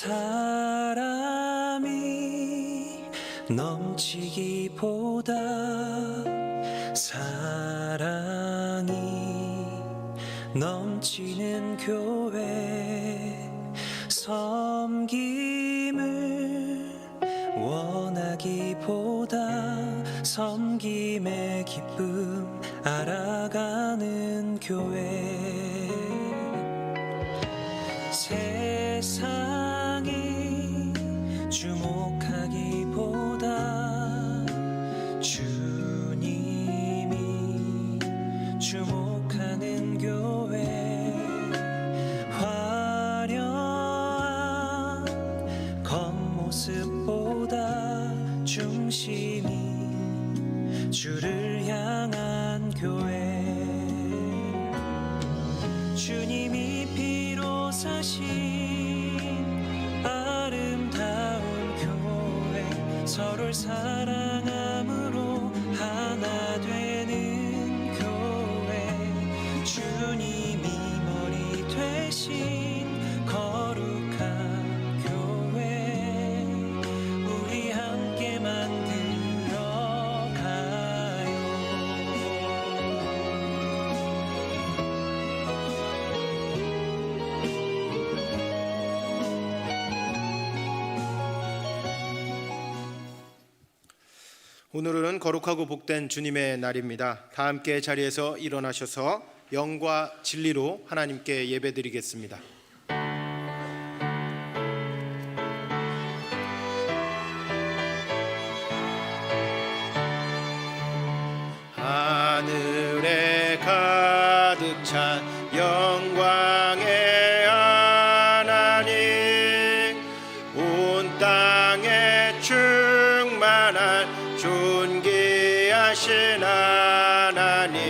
사람이 넘치기보다 사랑이 넘치는 교회, 섬김을 원하기보다 섬김의 기쁨 알아가는 교회, 세상이 주목하기보다 주님이 주목하는 교회, 화려한 겉모습보다 중심이 주를 향한 교회, 주님이 피로 사신 아름다운 교회, 서로를 사랑함으로 하나 되는 교회, 주님이 머리 되신 거룩한 교회, 우리 함께 만들어 가요. 오늘은 거룩하고 복된 주님의 날입니다. 다 함께 자리에서 일어나셔서 영과 진리로 하나님께 예배드리겠습니다. 하늘에 가득 찬 영광의 하나님, 온 땅에 충만한 존귀하신 하나님,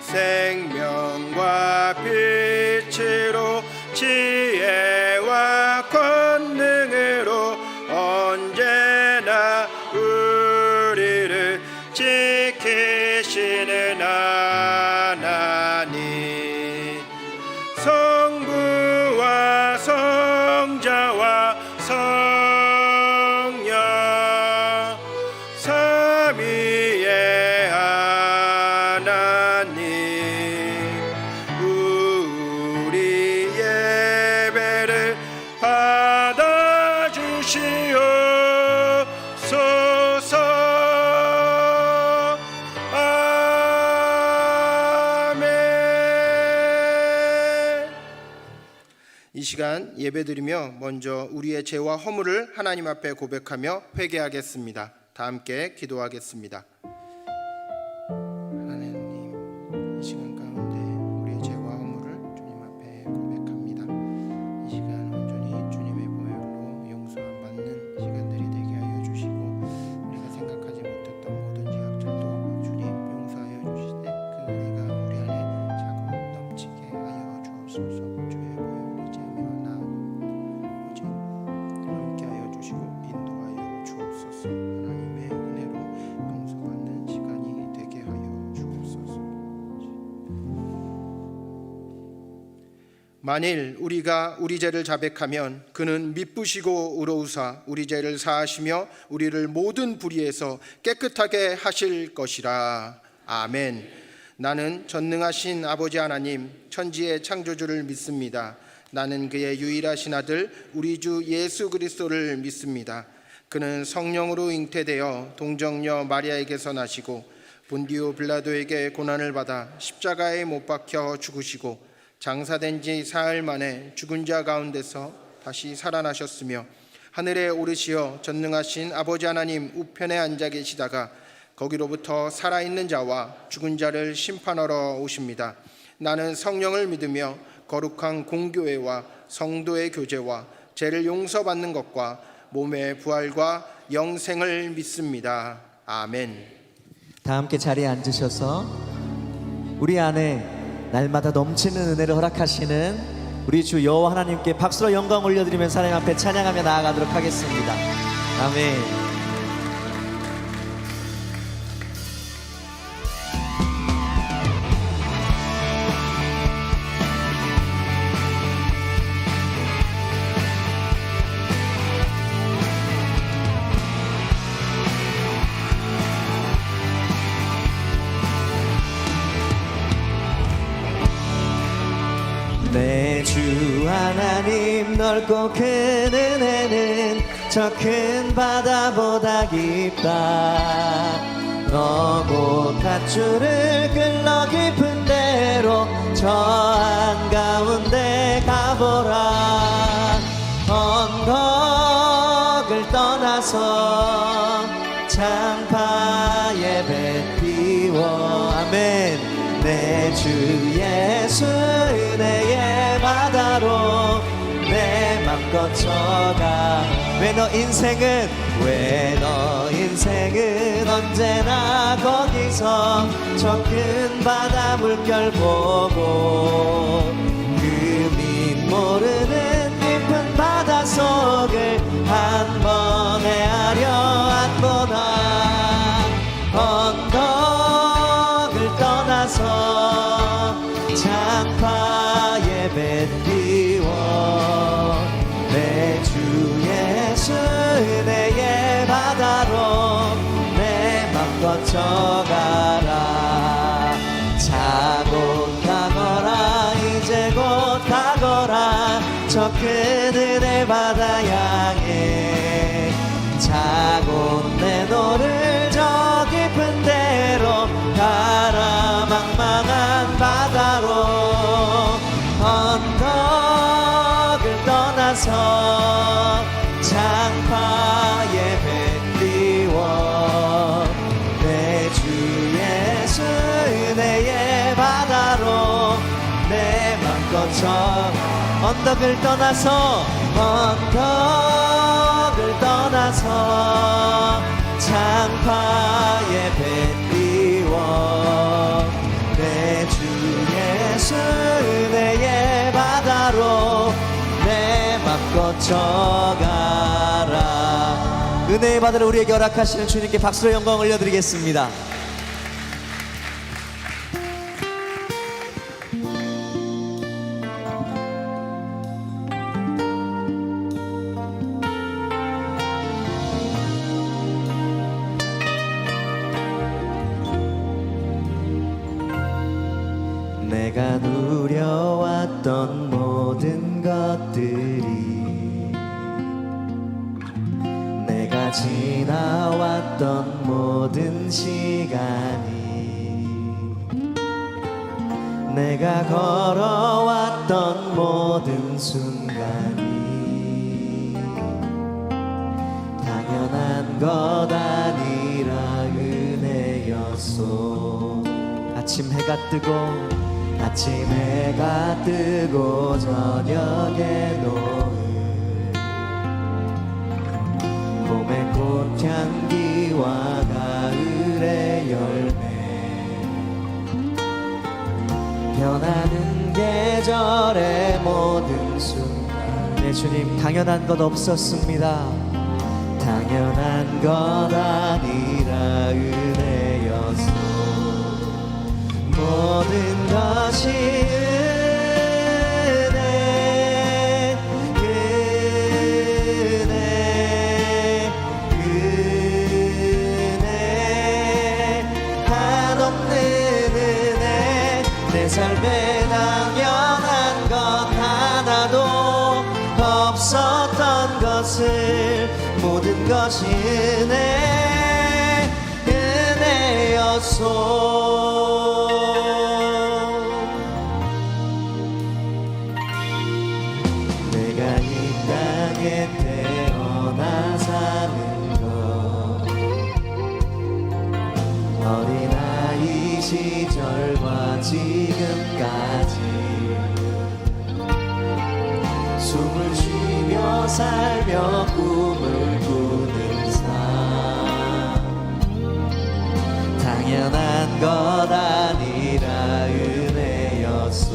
생명과 빛으로 지혜와 권능으로 언제나 우리를 지키시는 하나님, 성부와 성자와 성령 삼위의 하나님, 우리 예배를 받아주시옵소서. 아멘. 이 시간 예배드리며 먼저 우리의 죄와 허물을 하나님 앞에 고백하며 회개하겠습니다. 다 함께 기도하겠습니다. 하나님, 이 시간 가운데 우리의 죄와 허물을 주님 앞에 고백합니다. 이 시간 온전히 주님의 보혈로 용서함 받는 시간들이 되게 하여 주시고, 우리가 생각하지 못했던 모든 죄악들도 주님 용서하여 주시되 그 은혜가 우리 안에 자꾸 넘치게 하여 주옵소서. 주의 보혈 이제며 나아오직 함께하여 주시고 인도하여 주옵소서. 하나님의 은혜로 용서받는 시간이 되게 하여 주옵소서. 만일 우리가 우리 죄를 자백하면 그는 미쁘시고 의로우사 우리 죄를 사하시며 우리를 모든 불의에서 깨끗하게 하실 것이라. 아멘. 나는 전능하신 아버지 하나님, 천지의 창조주를 믿습니다. 나는 그의 유일하신 아들 우리 주 예수 그리스도를 믿습니다. 그는 성령으로 잉태되어 동정녀 마리아에게서 나시고 본디오 빌라도에게 고난을 받아 십자가에 못 박혀 죽으시고 장사된 지 사흘 만에 죽은 자 가운데서 다시 살아나셨으며 하늘에 오르시어 전능하신 아버지 하나님 우편에 앉아 계시다가 거기로부터 살아있는 자와 죽은 자를 심판하러 오십니다. 나는 성령을 믿으며 거룩한 공교회와 성도의 교제와 죄를 용서받는 것과 몸의 부활과 영생을 믿습니다. 아멘. 다 함께 자리에 앉으셔서 우리 안에 날마다 넘치는 은혜를 허락하시는 우리 주 여호와 하나님께 박수로 영광 올려드리면서 하나님 앞에 찬양하며 나아가도록 하겠습니다. 아멘. 하나님 넓고 큰 은혜는 저 큰 바다보다 깊다. 너고 밧줄을 끌러 깊은 데로 저 한가운데 가보라. 언덕을 떠나서 창파에 배 띄워 아멘. 내 주 예수 은혜의 바다로 내 맘껏 쳐가. 왜 너 인생은 언제나 거기서 저 큰 바다 물결 보고 그 밑 모르는 깊은 바다 속을 한 번 헤아려 안보나. 언덕을 떠나서 창파에 배 띄워 내 주 예수 은혜의 바다로 내 맘껏 쳐가라. 자고 가거라 이제 곧 가거라 저 큰 은혜 바다 향해. 자고 내 노를 저 깊은 데로 가라. 망망한 바다로 언덕을 떠나서 창파에 배 띄워 내 주 예수 은혜의 바다로 내 맘껏 쳐. 언덕을 떠나서 창파에 배 띄워 내 주 예수 은혜의 바다로 내 맘껏 쳐가라. 은혜의 바다를 우리에게 허락하시는 주님께 박수로 영광 올려드리겠습니다. 내가 누려왔던 모든 것들이 내가 지나왔던 모든 시간이 내가 걸어왔던 모든 순간이 당연한 것 아니라 은혜였소. 아침 해가 뜨고 저녁에 노을 봄의 꽃향기와 가을의 열매 변하는 계절의 모든 순간. 내 주님 당연한 것 없었습니다. 당연한 것 아니라 은혜였소. 모든 것이 은혜 한없는 은혜. 내 삶에 당연한 것 하나도 없었던 것을 모든 것이 은혜였소. 태어나 사는 것 어린아이 시절과 지금까지 숨을 쉬며 살며 꿈을 꾸는 삶 당연한 것 아니라 은혜였소.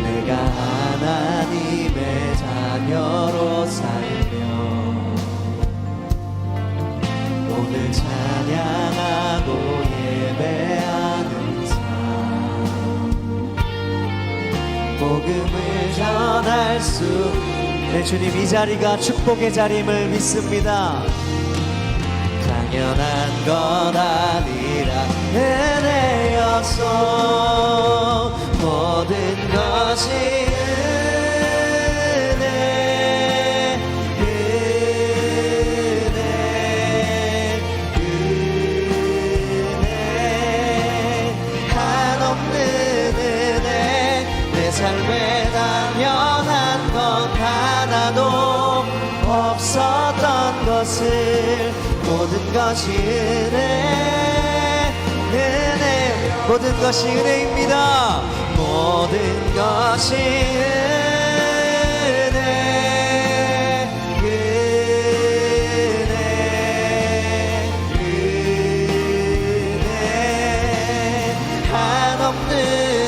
내가 하나님의 자녀로 살며 오늘 찬양하고 예배하는 삶 복음을 전할 수. 내 주님 이 자리가 축복의 자리임을 믿습니다. 당연한 것 아니라 은혜였소. 모든 것이 은혜 한없는 은혜 내 삶에 당연한 건 하나도 없었던 것을 모든 것이 은혜 모든 것이 은혜입니다. 모든 것이 은혜 한없는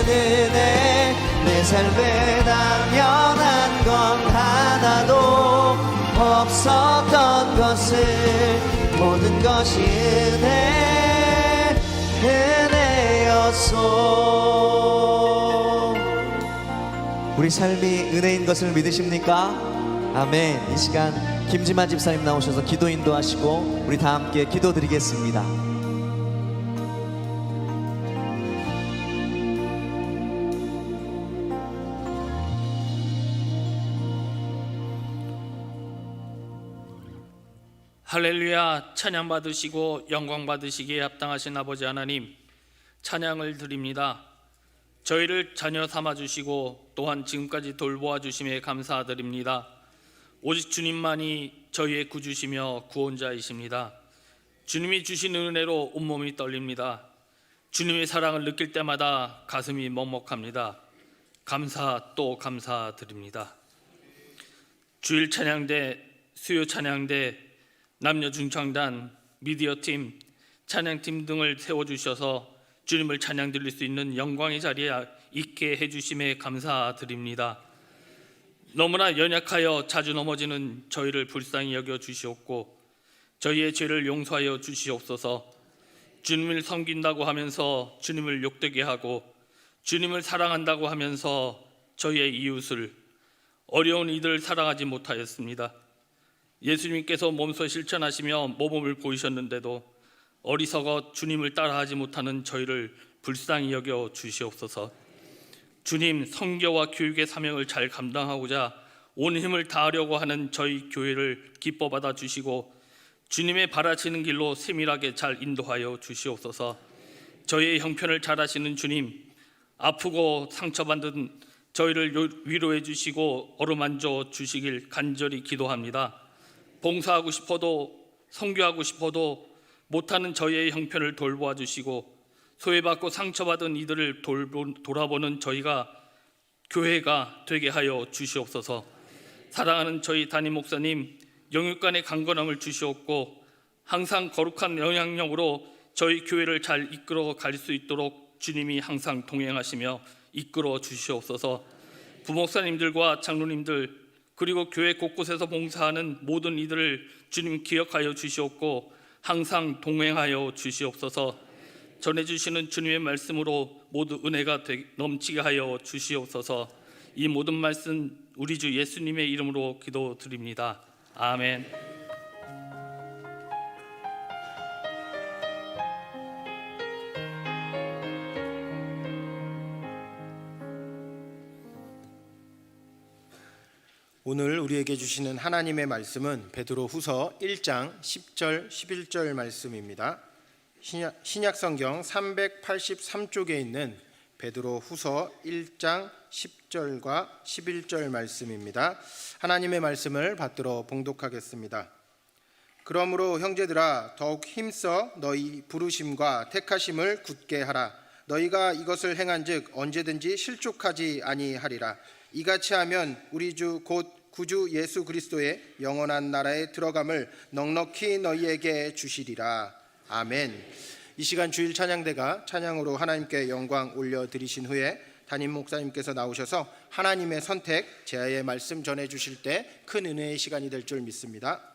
은혜 내 삶에 당연한 건 하나도 없었던 것을 모든 것이 은혜였소. 우리 삶이 은혜인 것을 믿으십니까? 아멘. 이 시간 김지만 집사님 나오셔서 기도 인도하시고 우리 다 함께 기도드리겠습니다. 할렐루야. 찬양 받으시고 영광 받으시기에 합당하신 아버지 하나님, 찬양을 드립니다. 저희를 자녀 삼아 주시고 또한 지금까지 돌보아 주심에 감사드립니다. 오직 주님만이 저희의 구주시며 구원자이십니다. 주님이 주신 은혜로 온몸이 떨립니다. 주님의 사랑을 느낄 때마다 가슴이 먹먹합니다. 감사 또 감사드립니다. 주일 찬양대, 수요 찬양대, 남녀 중창단, 미디어팀, 찬양팀 등을 세워주셔서 주님을 찬양 드릴 수 있는 영광의 자리에 있게 해주심에 감사드립니다. 너무나 연약하여 자주 넘어지는 저희를 불쌍히 여겨 주시옵고 저희의 죄를 용서하여 주시옵소서. 주님을 섬긴다고 하면서 주님을 욕되게 하고 주님을 사랑한다고 하면서 저희의 이웃을, 어려운 이들을 사랑하지 못하였습니다. 예수님께서 몸소 실천하시며 모범을 보이셨는데도 어리석어 주님을 따라하지 못하는 저희를 불쌍히 여겨 주시옵소서. 주님, 선교와 교육의 사명을 잘 감당하고자 온 힘을 다하려고 하는 저희 교회를 기뻐 받아 주시고 주님의 바라시는 길로 세밀하게 잘 인도하여 주시옵소서. 저희의 형편을 잘 아시는 주님, 아프고 상처받은 저희를 위로해 주시고 어루만져 주시길 간절히 기도합니다. 봉사하고 싶어도 선교하고 싶어도 못하는 저희의 형편을 돌보아 주시고 소외받고 상처받은 이들을 돌아보는 저희가 교회가 되게 하여 주시옵소서. 사랑하는 저희 담임 목사님, 영육간의 강건함을 주시옵고 항상 거룩한 영향력으로 저희 교회를 잘 이끌어 갈 수 있도록 주님이 항상 동행하시며 이끌어 주시옵소서. 부목사님들과 장로님들 그리고 교회 곳곳에서 봉사하는 모든 이들을 주님 기억하여 주시옵고 항상 동행하여 주시옵소서. 전해주시는 주님의 말씀으로 모두 은혜가 넘치게 하여 주시옵소서. 이 모든 말씀 우리 주 예수님의 이름으로 기도드립니다. 아멘. 오늘 우리에게 주시는 하나님의 말씀은 베드로후서 1장 10절 11절 말씀입니다. 신약성경 383쪽에 있는 베드로후서 1장 10절과 11절 말씀입니다. 하나님의 말씀을 받들어 봉독하겠습니다. 그러므로 형제들아 더욱 힘써 너희 부르심과 택하심을 굳게 하라. 너희가 이것을 행한즉 언제든지 실족하지 아니하리라. 이같이 하면 우리 주 곧 구주 예수 그리스도의 영원한 나라에 들어감을 넉넉히 너희에게 주시리라. 아멘. 이 시간 주일 찬양대가 찬양으로 하나님께 영광 올려드리신 후에 담임 목사님께서 나오셔서 하나님의 선택, 제아의 말씀 전해주실 때 큰 은혜의 시간이 될 줄 믿습니다.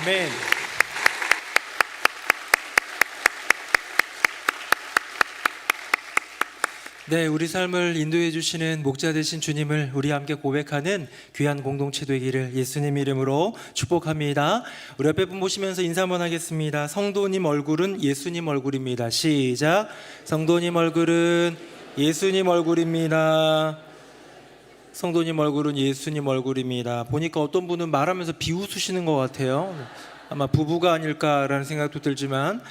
아멘. 네, 우리 삶을 인도해 주시는 목자 되신 주님을 우리 함께 고백하는 귀한 공동체 되기를 예수님 이름으로 축복합니다. 우리 옆에 분 보시면서 인사 한번 하겠습니다. 성도님 얼굴은 예수님 얼굴입니다. 시작. 성도님 얼굴은 예수님 얼굴입니다. 성도님 얼굴은 예수님 얼굴입니다. 보니까 어떤 분은 말하면서 비웃으시는 것 같아요. 아마 부부가 아닐까라는 생각도 들지만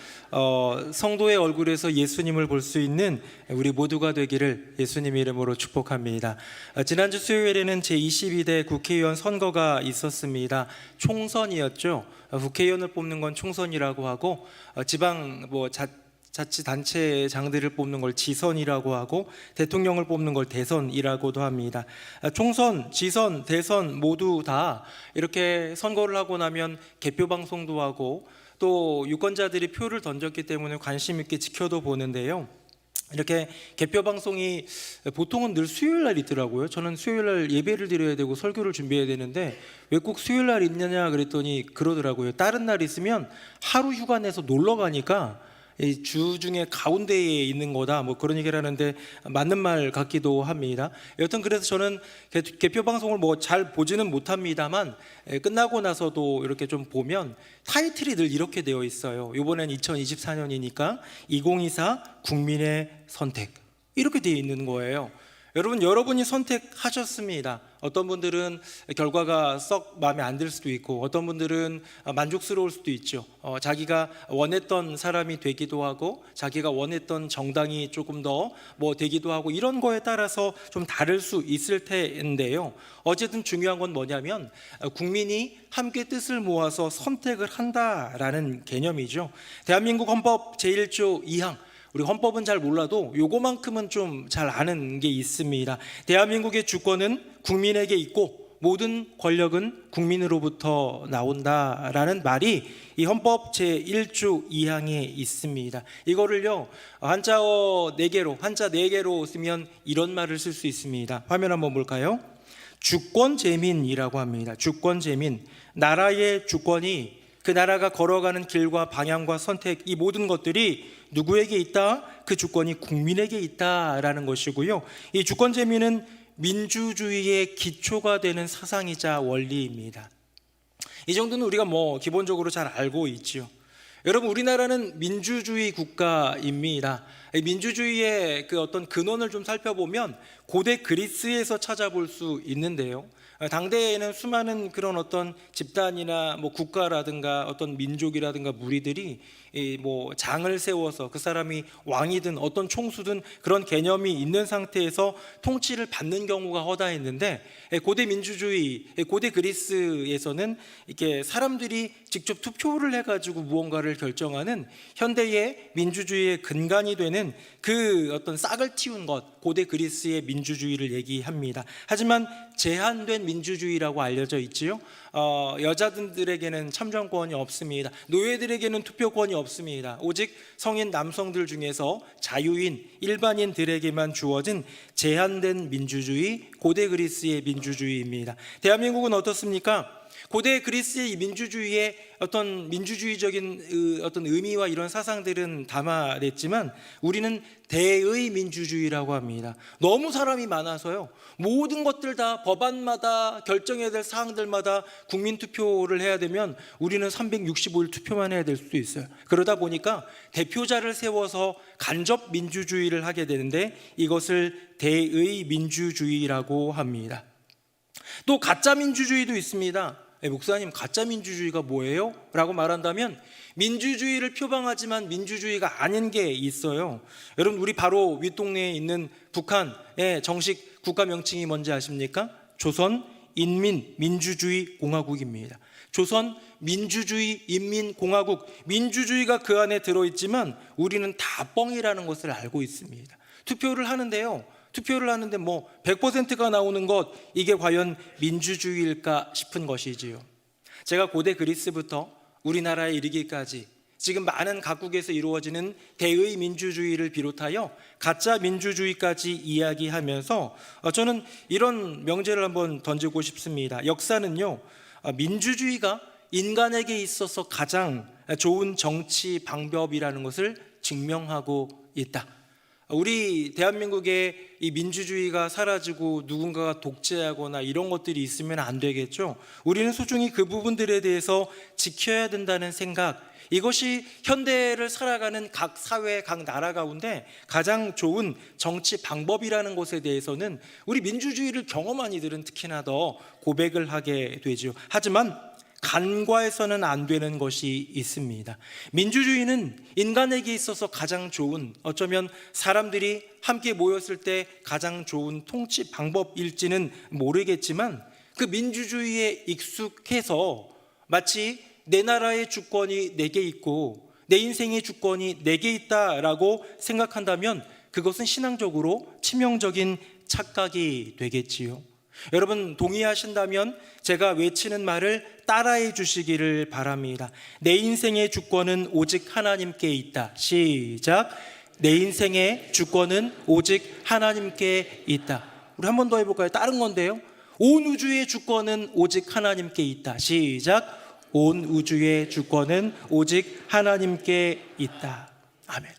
성도의 얼굴에서 예수님을 볼 수 있는 우리 모두가 되기를 예수님 이름으로 축복합니다. 지난주 수요일에는 제22대 국회의원 선거가 있었습니다. 총선이었죠. 국회의원을 뽑는 건 총선이라고 하고 지방 자치단체장들을 뽑는 걸 지선이라고 하고 대통령을 뽑는 걸 대선이라고도 합니다. 총선, 지선, 대선 모두 다 이렇게 선거를 하고 나면 개표 방송도 하고 또 유권자들이 표를 던졌기 때문에 관심 있게 지켜도 보는데요. 이렇게 개표 방송이 보통은 늘 수요일 날 있더라고요. 저는 수요일 날 예배를 드려야 되고 설교를 준비해야 되는데 왜 꼭 수요일 날 있느냐 그랬더니 그러더라고요. 다른 날 있으면 하루 휴가 내서 놀러 가니까 이 주 중에 가운데에 있는 거다 뭐 그런 얘기를 하는데 맞는 말 같기도 합니다. 여튼 그래서 저는 개표 방송을 뭐 잘 보지는 못합니다만 끝나고 나서도 이렇게 좀 보면 타이틀이 늘 이렇게 되어 있어요. 이번엔 2024년이니까 2024 국민의 선택 이렇게 되어 있는 거예요. 여러분이 선택하셨습니다. 어떤 분들은 결과가 썩 마음에 안 들 수도 있고 어떤 분들은 만족스러울 수도 있죠. 자기가 원했던 사람이 되기도 하고 자기가 원했던 정당이 조금 더 뭐 되기도 하고 이런 거에 따라서 좀 다를 수 있을 텐데요. 어쨌든 중요한 건 뭐냐면 국민이 함께 뜻을 모아서 선택을 한다라는 개념이죠. 대한민국 헌법 제1조 2항 우리 헌법은 잘 몰라도 요거만큼은 좀 잘 아는 게 있습니다. 대한민국의 주권은 국민에게 있고 모든 권력은 국민으로부터 나온다라는 말이 이 헌법 제1조 2항에 있습니다. 이거를요 한자어 4개로 한자 4개로 쓰면 이런 말을 쓸 수 있습니다. 화면 한번 볼까요? 주권재민이라고 합니다. 주권재민, 나라의 주권이 그 나라가 걸어가는 길과 방향과 선택 이 모든 것들이 누구에게 있다? 그 주권이 국민에게 있다라는 것이고요. 이 주권재민은 민주주의의 기초가 되는 사상이자 원리입니다. 이 정도는 우리가 뭐 기본적으로 잘 알고 있죠. 여러분 우리나라는 민주주의 국가입니다. 민주주의의 그 어떤 근원을 좀 살펴보면 고대 그리스에서 찾아볼 수 있는데요. 당대에는 수많은 그런 어떤 집단이나 뭐 국가라든가 어떤 민족이라든가 무리들이 뭐 장을 세워서 그 사람이 왕이든 어떤 총수든 그런 개념이 있는 상태에서 통치를 받는 경우가 허다했는데 고대 민주주의, 고대 그리스에서는 이렇게 사람들이 직접 투표를 해가지고 무언가를 결정하는 현대의 민주주의의 근간이 되는 그 어떤 싹을 틔운 것, 고대 그리스의 민주주의를 얘기합니다. 하지만 제한된 민주주의라고 알려져 있지요. 여자들에게는 참정권이 없습니다. 노예들에게는 투표권이 없습니다. 오직 성인 남성들 중에서 자유인 일반인들에게만 주어진 제한된 민주주의, 고대 그리스의 민주주의입니다. 대한민국은 어떻습니까? 고대 그리스의 이 민주주의의 어떤 민주주의적인 어떤 의미와 이런 사상들은 담아냈지만 우리는 대의 민주주의라고 합니다. 너무 사람이 많아서요. 모든 것들 다 법안마다 결정해야 될 사항들마다 국민 투표를 해야 되면 우리는 365일 투표만 해야 될 수도 있어요. 그러다 보니까 대표자를 세워서 간접 민주주의를 하게 되는데 이것을 대의 민주주의라고 합니다. 또 가짜 민주주의도 있습니다. 목사님 가짜 민주주의가 뭐예요? 라고 말한다면 민주주의를 표방하지만 민주주의가 아닌 게 있어요. 여러분 우리 바로 윗동네에 있는 북한의 정식 국가 명칭이 뭔지 아십니까? 조선인민민주주의공화국입니다. 조선민주주의인민공화국 민주주의가 그 안에 들어있지만 우리는 다 뻥이라는 것을 알고 있습니다. 투표를 하는데요. 투표를 하는데 뭐 100%가 나오는 것 이게 과연 민주주의일까 싶은 것이지요. 제가 고대 그리스부터 우리나라에 이르기까지 지금 많은 각국에서 이루어지는 대의 민주주의를 비롯하여 가짜 민주주의까지 이야기하면서 저는 이런 명제를 한번 던지고 싶습니다. 역사는요 민주주의가 인간에게 있어서 가장 좋은 정치 방법이라는 것을 증명하고 있다. 우리 대한민국의 이 민주주의가 사라지고 누군가가 독재하거나 이런 것들이 있으면 안 되겠죠. 우리는 소중히 그 부분들에 대해서 지켜야 된다는 생각, 이것이 현대를 살아가는 각 사회, 각 나라 가운데 가장 좋은 정치 방법이라는 것에 대해서는 우리 민주주의를 경험한 이들은 특히나 더 고백을 하게 되죠. 하지만 간과해서는 안 되는 것이 있습니다. 민주주의는 인간에게 있어서 가장 좋은, 어쩌면 사람들이 함께 모였을 때 가장 좋은 통치 방법일지는 모르겠지만, 그 민주주의에 익숙해서 마치 내 나라의 주권이 내게 있고 내 인생의 주권이 내게 있다라고 생각한다면 그것은 신앙적으로 치명적인 착각이 되겠지요. 여러분 동의하신다면 제가 외치는 말을 따라해 주시기를 바랍니다. 내 인생의 주권은 오직 하나님께 있다. 시작. 내 인생의 주권은 오직 하나님께 있다. 우리 한 번 더 해볼까요? 다른 건데요. 온 우주의 주권은 오직 하나님께 있다. 시작. 온 우주의 주권은 오직 하나님께 있다. 아멘.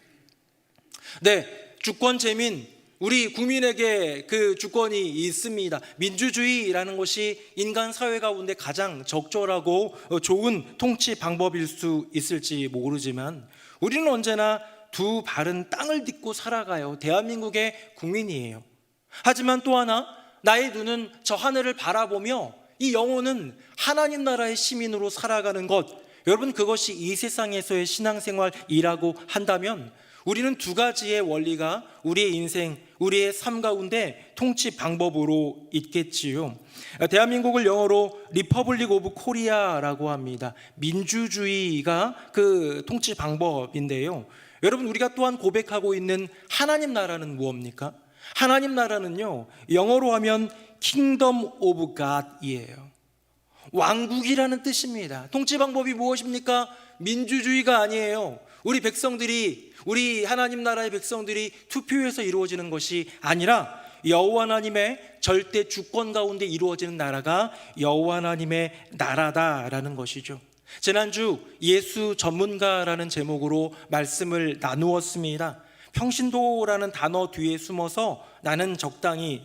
네, 주권 재민, 우리 국민에게 그 주권이 있습니다. 민주주의라는 것이 인간 사회 가운데 가장 적절하고 좋은 통치 방법일 수 있을지 모르지만 우리는 언제나 두 발은 땅을 딛고 살아가요. 대한민국의 국민이에요. 하지만 또 하나, 나의 눈은 저 하늘을 바라보며 이 영혼은 하나님 나라의 시민으로 살아가는 것, 여러분 그것이 이 세상에서의 신앙생활이라고 한다면 우리는 두 가지의 원리가 우리의 인생, 우리의 삶 가운데 통치 방법으로 있겠지요. 대한민국을 영어로 리퍼블릭 오브 코리아라고 합니다. 민주주의가 그 통치 방법인데요. 여러분 우리가 또한 고백하고 있는 하나님 나라는 무엇입니까? 하나님 나라는요, 영어로 하면 킹덤 오브 갓이에요. 왕국이라는 뜻입니다. 통치 방법이 무엇입니까? 민주주의가 아니에요. 우리 백성들이, 우리 하나님 나라의 백성들이 투표해서 이루어지는 것이 아니라 여호와 하나님의 절대 주권 가운데 이루어지는 나라가 여호와 하나님의 나라다라는 것이죠. 지난주 예수 전문가라는 제목으로 말씀을 나누었습니다. 평신도라는 단어 뒤에 숨어서 나는 적당히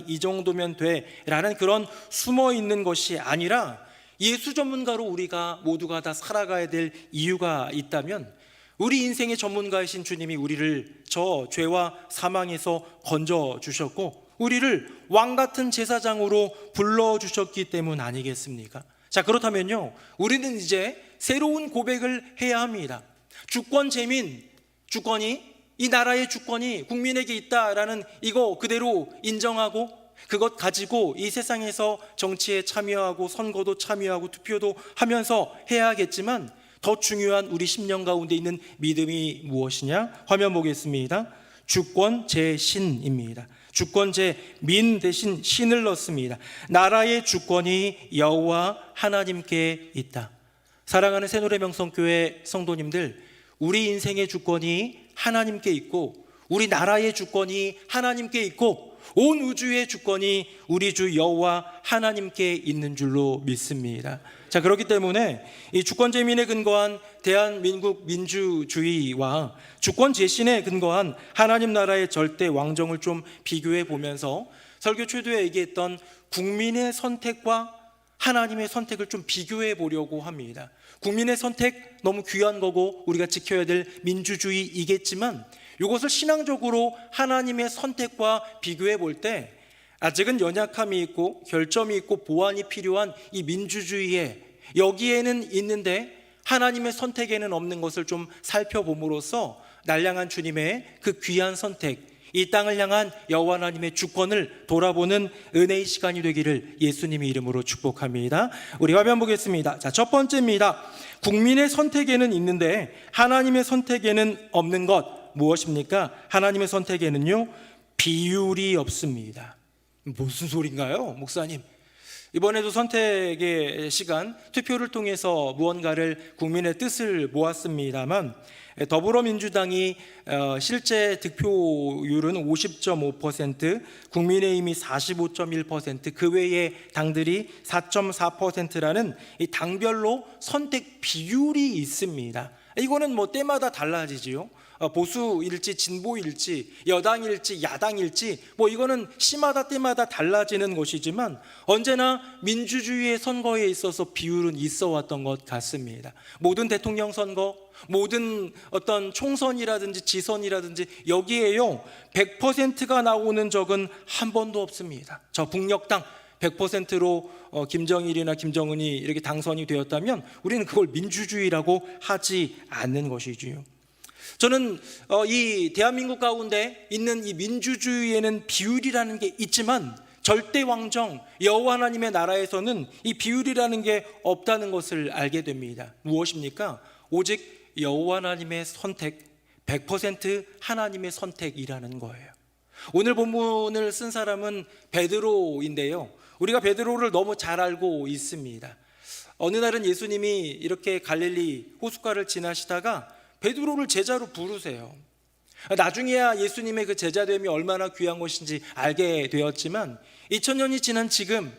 이 정도면 돼 라는 그런 숨어 있는 것이 아니라 예수 전문가로 우리가 모두가 다 살아가야 될 이유가 있다면 우리 인생의 전문가이신 주님이 우리를 저 죄와 사망에서 건져주셨고 우리를 왕같은 제사장으로 불러주셨기 때문 아니겠습니까? 자, 그렇다면요, 우리는 이제 새로운 고백을 해야 합니다. 주권 재민, 주권이, 이 나라의 주권이 국민에게 있다라는 이거 그대로 인정하고 그것 가지고 이 세상에서 정치에 참여하고 선거도 참여하고 투표도 하면서 해야겠지만 더 중요한 우리 심령 가운데 있는 믿음이 무엇이냐? 화면 보겠습니다. 주권 제신입니다. 주권 제민 대신 신을 넣습니다. 나라의 주권이 여호와 하나님께 있다. 사랑하는 새노래명성교회 성도님들, 우리 인생의 주권이 하나님께 있고 우리 나라의 주권이 하나님께 있고 온 우주의 주권이 우리 주 여호와 하나님께 있는 줄로 믿습니다. 자, 그렇기 때문에 이 주권 재민에 근거한 대한민국 민주주의와 주권 제신에 근거한 하나님 나라의 절대 왕정을 좀 비교해 보면서 설교 초두에 얘기했던 국민의 선택과 하나님의 선택을 좀 비교해 보려고 합니다. 국민의 선택 너무 귀한 거고 우리가 지켜야 될 민주주의이겠지만 이것을 신앙적으로 하나님의 선택과 비교해 볼 때 아직은 연약함이 있고 결점이 있고 보완이 필요한 이 민주주의에 여기에는 있는데 하나님의 선택에는 없는 것을 좀 살펴봄으로써 날량한 주님의 그 귀한 선택, 이 땅을 향한 여호와 하나님의 주권을 돌아보는 은혜의 시간이 되기를 예수님의 이름으로 축복합니다. 우리 화면 보겠습니다. 자, 첫 번째입니다. 국민의 선택에는 있는데 하나님의 선택에는 없는 것 무엇입니까? 하나님의 선택에는요, 비율이 없습니다. 무슨 소린가요, 목사님? 이번에도 선택의 시간, 투표를 통해서 무언가를 국민의 뜻을 모았습니다만 더불어민주당이 실제 득표율은 50.5%, 국민의힘이 45.1%, 그 외의 당들이 4.4%라는 이 당별로 선택 비율이 있습니다. 이거는 뭐 때마다 달라지지요. 보수일지 진보일지 여당일지 야당일지 뭐 이거는 시마다 때마다 달라지는 것이지만 언제나 민주주의의 선거에 있어서 비율은 있어 왔던 것 같습니다. 모든 대통령 선거, 모든 어떤 총선이라든지 지선이라든지 여기에요 100%가 나오는 적은 한 번도 없습니다. 저 북녘당 100%로 김정일이나 김정은이 이렇게 당선이 되었다면 우리는 그걸 민주주의라고 하지 않는 것이지요. 저는 이 대한민국 가운데 있는 이 민주주의에는 비율이라는 게 있지만 절대 왕정 여호와 하나님의 나라에서는 이 비율이라는 게 없다는 것을 알게 됩니다. 무엇입니까? 오직 여호와 하나님의 선택, 100% 하나님의 선택이라는 거예요. 오늘 본문을 쓴 사람은 베드로인데요. 우리가 베드로를 너무 잘 알고 있습니다. 어느 날은 예수님이 이렇게 갈릴리 호숫가를 지나시다가 베드로를 제자로 부르세요. 나중에야 예수님의 그 제자됨이 얼마나 귀한 것인지 알게 되었지만 2000년이 지난 지금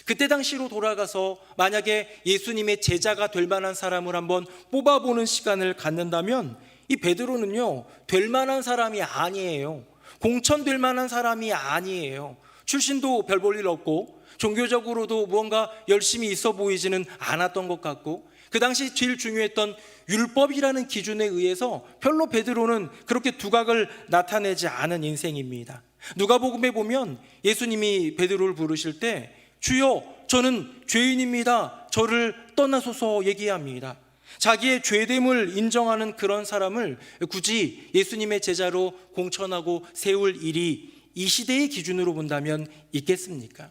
그때 당시로 돌아가서 만약에 예수님의 제자가 될 만한 사람을 한번 뽑아보는 시간을 갖는다면 이 베드로는요 될 만한 사람이 아니에요. 공천될 만한 사람이 아니에요. 출신도 별 볼 일 없고 종교적으로도 무언가 열심히 있어 보이지는 않았던 것 같고 그 당시 제일 중요했던 율법이라는 기준에 의해서 별로 베드로는 그렇게 두각을 나타내지 않은 인생입니다. 누가복음에 보면 예수님이 베드로를 부르실 때 주여 저는 죄인입니다. 저를 떠나소서 얘기합니다. 자기의 죄됨을 인정하는 그런 사람을 굳이 예수님의 제자로 공천하고 세울 일이 이 시대의 기준으로 본다면 있겠습니까?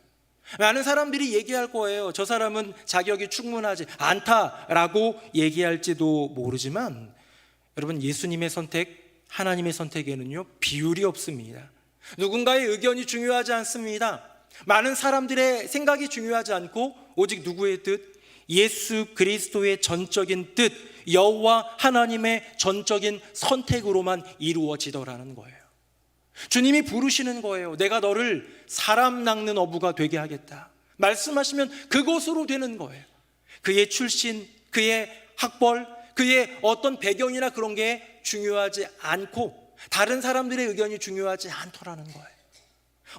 많은 사람들이 얘기할 거예요. 저 사람은 자격이 충분하지 않다라고 얘기할지도 모르지만 여러분 예수님의 선택, 하나님의 선택에는요 비율이 없습니다. 누군가의 의견이 중요하지 않습니다. 많은 사람들의 생각이 중요하지 않고 오직 누구의 뜻? 예수 그리스도의 전적인 뜻, 여호와 하나님의 전적인 선택으로만 이루어지더라는 거예요. 주님이 부르시는 거예요. 내가 너를 사람 낚는 어부가 되게 하겠다. 말씀하시면 그것으로 되는 거예요. 그의 출신, 그의 학벌, 그의 어떤 배경이나 그런 게 중요하지 않고 다른 사람들의 의견이 중요하지 않더라는 거예요.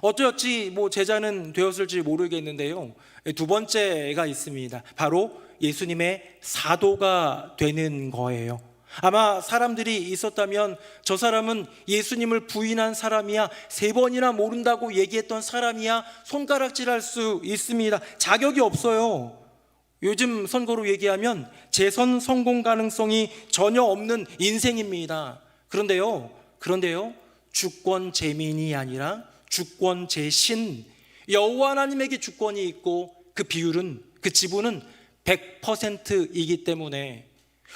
어찌어찌 뭐 제자는 되었을지 모르겠는데요. 두 번째가 있습니다. 바로 예수님의 사도가 되는 거예요. 아마 사람들이 있었다면 저 사람은 예수님을 부인한 사람이야, 3번이나 모른다고 얘기했던 사람이야 손가락질할 수 있습니다. 자격이 없어요. 요즘 선거로 얘기하면 재선 성공 가능성이 전혀 없는 인생입니다. 그런데요 주권 재민이 아니라 주권 재신, 여호와 하나님에게 주권이 있고 그 비율은, 그 지분은 100%이기 때문에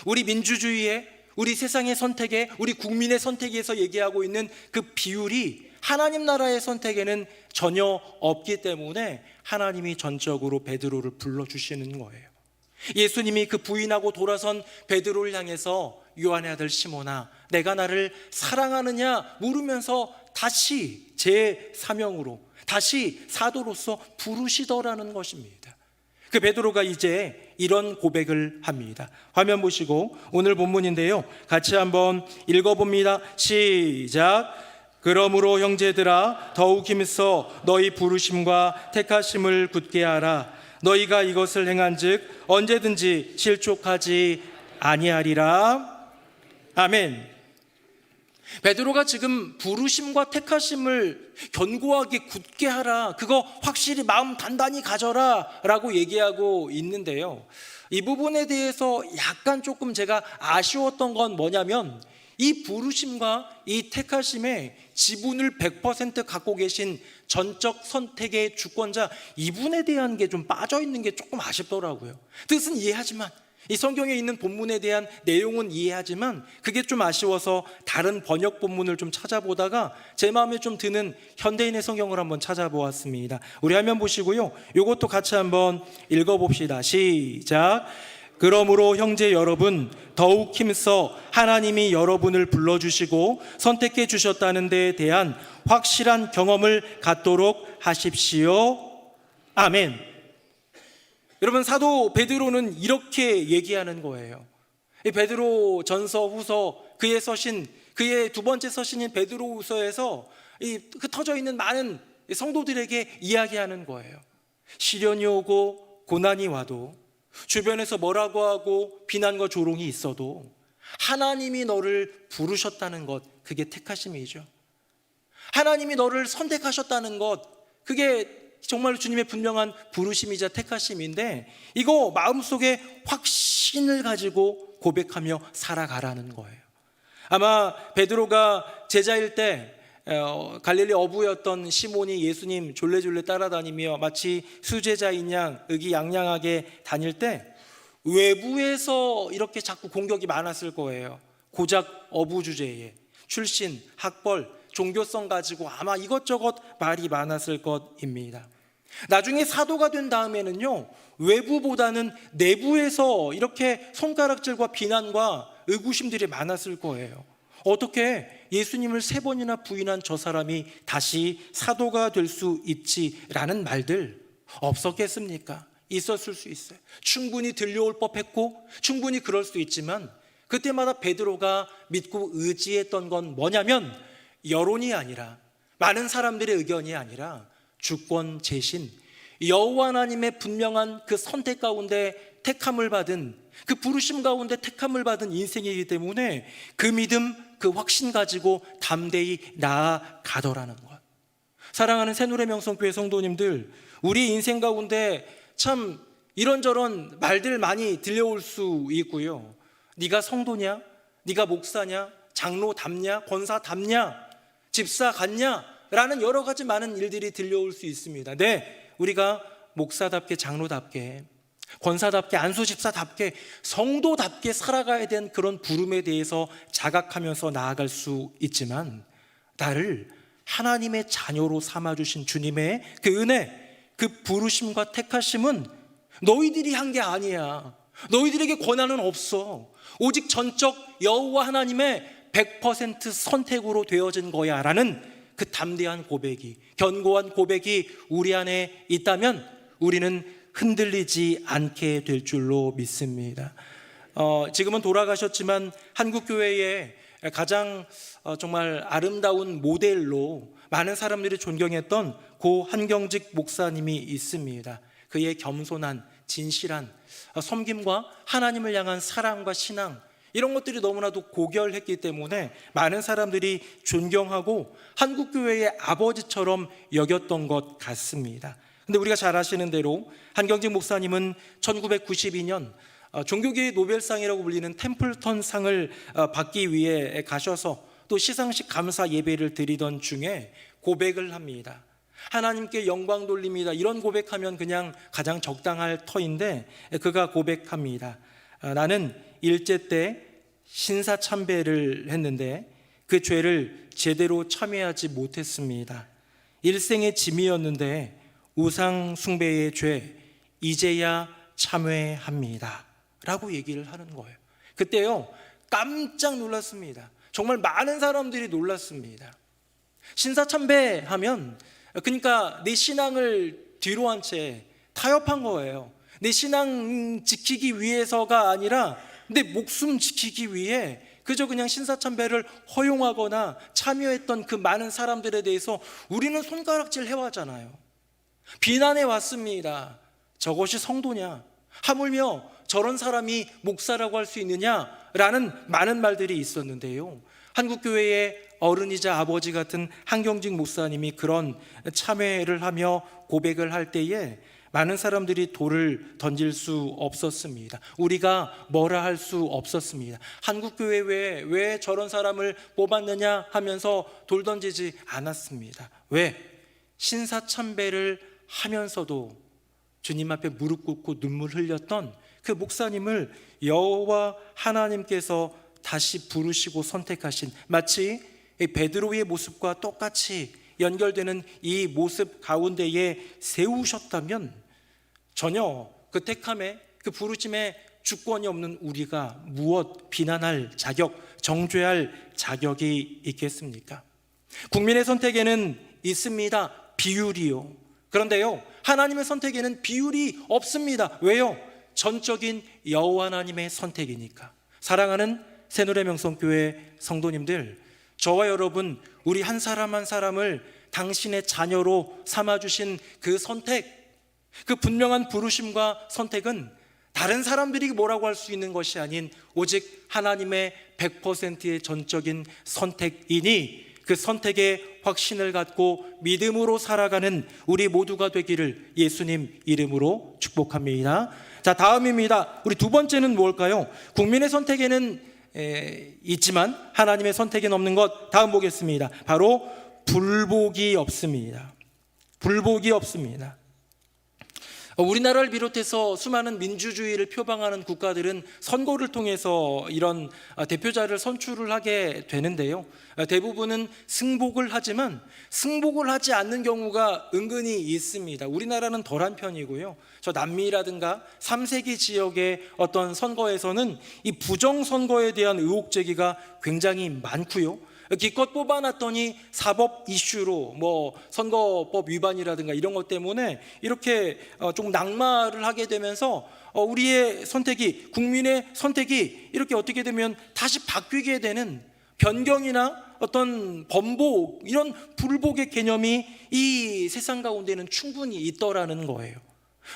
우리 민주주의에, 우리 세상의 선택에, 우리 국민의 선택에서 얘기하고 있는 그 비율이 하나님 나라의 선택에는 전혀 없기 때문에 하나님이 전적으로 베드로를 불러주시는 거예요. 예수님이 그 부인하고 돌아선 베드로를 향해서 요한의 아들 시몬아 내가 나를 사랑하느냐 물으면서 다시 제 사명으로, 다시 사도로서 부르시더라는 것입니다. 그 베드로가 이제 이런 고백을 합니다. 화면 보시고 오늘 본문인데요, 같이 한번 읽어봅니다. 시작. 그러므로 형제들아 더욱 힘써 너희 부르심과 택하심을 굳게 하라. 너희가 이것을 행한즉 언제든지 실족하지 아니하리라. 아멘. 베드로가 지금 부르심과 택하심을 견고하게 굳게 하라, 그거 확실히 마음 단단히 가져라 라고 얘기하고 있는데요, 이 부분에 대해서 약간 조금 제가 아쉬웠던 건 뭐냐면 이 부르심과 이 택하심에 지분을 100% 갖고 계신 전적 선택의 주권자 이분에 대한 게 좀 빠져 있는 게 조금 아쉽더라고요. 뜻은 이해하지만 이 성경에 있는 본문에 대한 내용은 이해하지만 그게 좀 아쉬워서 다른 번역 본문을 좀 찾아보다가 제 마음에 좀 드는 현대인의 성경을 한번 찾아보았습니다. 우리 화면 보시고요, 이것도 같이 한번 읽어봅시다. 시작. 그러므로 형제 여러분, 더욱 힘써 하나님이 여러분을 불러주시고 선택해 주셨다는 데에 대한 확실한 경험을 갖도록 하십시오. 아멘. 여러분, 사도 베드로는 이렇게 얘기하는 거예요. 이 베드로 전서 후서, 그의 서신, 그의 두 번째 서신인 베드로 후서에서 그 터져 있는 많은 성도들에게 이야기하는 거예요. 시련이 오고 고난이 와도, 주변에서 뭐라고 하고 비난과 조롱이 있어도 하나님이 너를 부르셨다는 것, 그게 택하심이죠. 하나님이 너를 선택하셨다는 것, 그게 정말 주님의 분명한 부르심이자 택하심인데, 이거 마음속에 확신을 가지고 고백하며 살아가라는 거예요. 아마 베드로가 제자일 때 갈릴리 어부였던 시몬이 예수님 졸래졸래 따라다니며 마치 수제자인 양 의기양양하게 다닐 때 외부에서 이렇게 자꾸 공격이 많았을 거예요. 고작 어부 주제에 출신, 학벌, 종교성 가지고 아마 이것저것 말이 많았을 것입니다. 나중에 사도가 된 다음에는요, 외부보다는 내부에서 이렇게 손가락질과 비난과 의구심들이 많았을 거예요. 어떻게 예수님을 3번이나 부인한 저 사람이 다시 사도가 될 수 있지라는 말들 없었겠습니까? 있었을 수 있어요. 충분히 들려올 법했고 충분히 그럴 수 있지만, 그때마다 베드로가 믿고 의지했던 건 뭐냐면, 여론이 아니라, 많은 사람들의 의견이 아니라 주권 재신, 여호와 하나님의 분명한 그 선택 가운데 택함을 받은, 그 부르심 가운데 택함을 받은 인생이기 때문에 그 믿음, 그 확신 가지고 담대히 나아가더라는 것. 사랑하는 새누리명성교회 성도님들, 우리 인생 가운데 참 이런저런 말들 많이 들려올 수 있고요. 네가 성도냐? 네가 목사냐? 장로답냐? 권사답냐? 집사 같냐? 라는 여러 가지 많은 일들이 들려올 수 있습니다. 네, 우리가 목사답게, 장로답게, 권사답게, 안수집사답게, 성도답게 살아가야 되는 그런 부름에 대해서 자각하면서 나아갈 수 있지만, 나를 하나님의 자녀로 삼아주신 주님의 그 은혜, 그 부르심과 택하심은 너희들이 한 게 아니야. 너희들에게 권한은 없어. 오직 전적 여호와 하나님의 100% 선택으로 되어진 거야 라는 그 담대한 고백이, 견고한 고백이 우리 안에 있다면 우리는 흔들리지 않게 될 줄로 믿습니다. 지금은 돌아가셨지만 한국교회의 가장 정말 아름다운 모델로 많은 사람들이 존경했던 고 한경직 목사님이 있습니다. 그의 겸손한, 진실한 섬김과 하나님을 향한 사랑과 신앙, 이런 것들이 너무나도 고결했기 때문에 많은 사람들이 존경하고 한국교회의 아버지처럼 여겼던 것 같습니다. 근데 우리가 잘 아시는 대로 한경직 목사님은 1992년 종교계의 노벨상이라고 불리는 템플턴 상을 받기 위해 가셔서 또 시상식 감사 예배를 드리던 중에 고백을 합니다. 하나님께 영광 돌립니다. 이런 고백하면 그냥 가장 적당할 터인데, 그가 고백합니다. 나는 일제 때 신사참배를 했는데 그 죄를 제대로 참회하지 못했습니다. 일생의 짐이었는데 우상 숭배의 죄 이제야 참회합니다 라고 얘기를 하는 거예요. 그때요, 깜짝 놀랐습니다. 정말 많은 사람들이 놀랐습니다. 신사참배하면 그러니까 내 신앙을 뒤로 한 채 타협한 거예요. 내 신앙 지키기 위해서가 아니라 내 목숨 지키기 위해 그저 그냥 신사참배를 허용하거나 참여했던 그 많은 사람들에 대해서 우리는 손가락질 해왔잖아요. 비난해 왔습니다. 저것이 성도냐? 하물며 저런 사람이 목사라고 할 수 있느냐라는 많은 말들이 있었는데요. 한국교회의 어른이자 아버지 같은 한경직 목사님이 그런 참회를 하며 고백을 할 때에 많은 사람들이 돌을 던질 수 없었습니다. 우리가 뭐라 할 수 없었습니다. 한국교회 왜 저런 사람을 뽑았느냐 하면서 돌 던지지 않았습니다. 왜? 신사참배를 하면서도 주님 앞에 무릎 꿇고 눈물 흘렸던 그 목사님을 여호와 하나님께서 다시 부르시고 선택하신, 마치 이 베드로의 모습과 똑같이 연결되는 이 모습 가운데에 세우셨다면 전혀 그 택함에, 그 부르심에 주권이 없는 우리가 무엇 비난할 자격, 정죄할 자격이 있겠습니까? 국민의 선택에는 있습니다. 비율이요. 그런데요, 하나님의 선택에는 비율이 없습니다. 왜요? 전적인 여호와 하나님의 선택이니까. 사랑하는 새누리명성교회 성도님들, 저와 여러분, 우리 한 사람 한 사람을 당신의 자녀로 삼아주신 그 선택, 그 분명한 부르심과 선택은 다른 사람들이 뭐라고 할 수 있는 것이 아닌 오직 하나님의 100%의 전적인 선택이니, 그 선택의 확신을 갖고 믿음으로 살아가는 우리 모두가 되기를 예수님 이름으로 축복합니다. 자, 다음입니다. 우리 두 번째는 뭘까요? 국민의 선택에는 있지만 하나님의 선택에는 없는 것. 다음 보겠습니다. 바로 불복이 없습니다. 불복이 없습니다. 우리나라를 비롯해서 수많은 민주주의를 표방하는 국가들은 선거를 통해서 이런 대표자를 선출을 하게 되는데요, 대부분은 승복을 하지만 승복을 하지 않는 경우가 은근히 있습니다. 우리나라는 덜한 편이고요, 저 남미라든가 3세기 지역의 어떤 선거에서는 이 부정선거에 대한 의혹 제기가 굉장히 많고요, 기껏 뽑아놨더니 사법 이슈로 뭐 선거법 위반이라든가 이런 것 때문에 이렇게 좀 낙마를 하게 되면서 우리의 선택이, 국민의 선택이 이렇게 어떻게 되면 다시 바뀌게 되는 변경이나 어떤 번복, 이런 불복의 개념이 이 세상 가운데는 충분히 있더라는 거예요.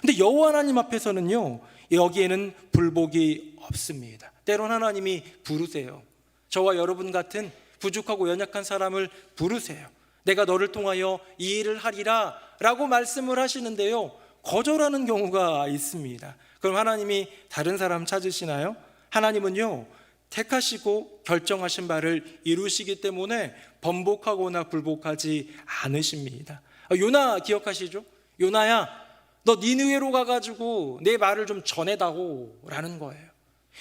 근데 여호와 하나님 앞에서는요, 여기에는 불복이 없습니다. 때론 하나님이 부르세요. 저와 여러분 같은 부족하고 연약한 사람을 부르세요. 내가 너를 통하여 이 일을 하리라 라고 말씀을 하시는데요, 거절하는 경우가 있습니다. 그럼 하나님이 다른 사람 찾으시나요? 하나님은요, 택하시고 결정하신 바를 이루시기 때문에 번복하거나 불복하지 않으십니다. 요나 기억하시죠? 요나야, 너 니느웨로 가가지고 내 말을 좀 전해다오 라는 거예요.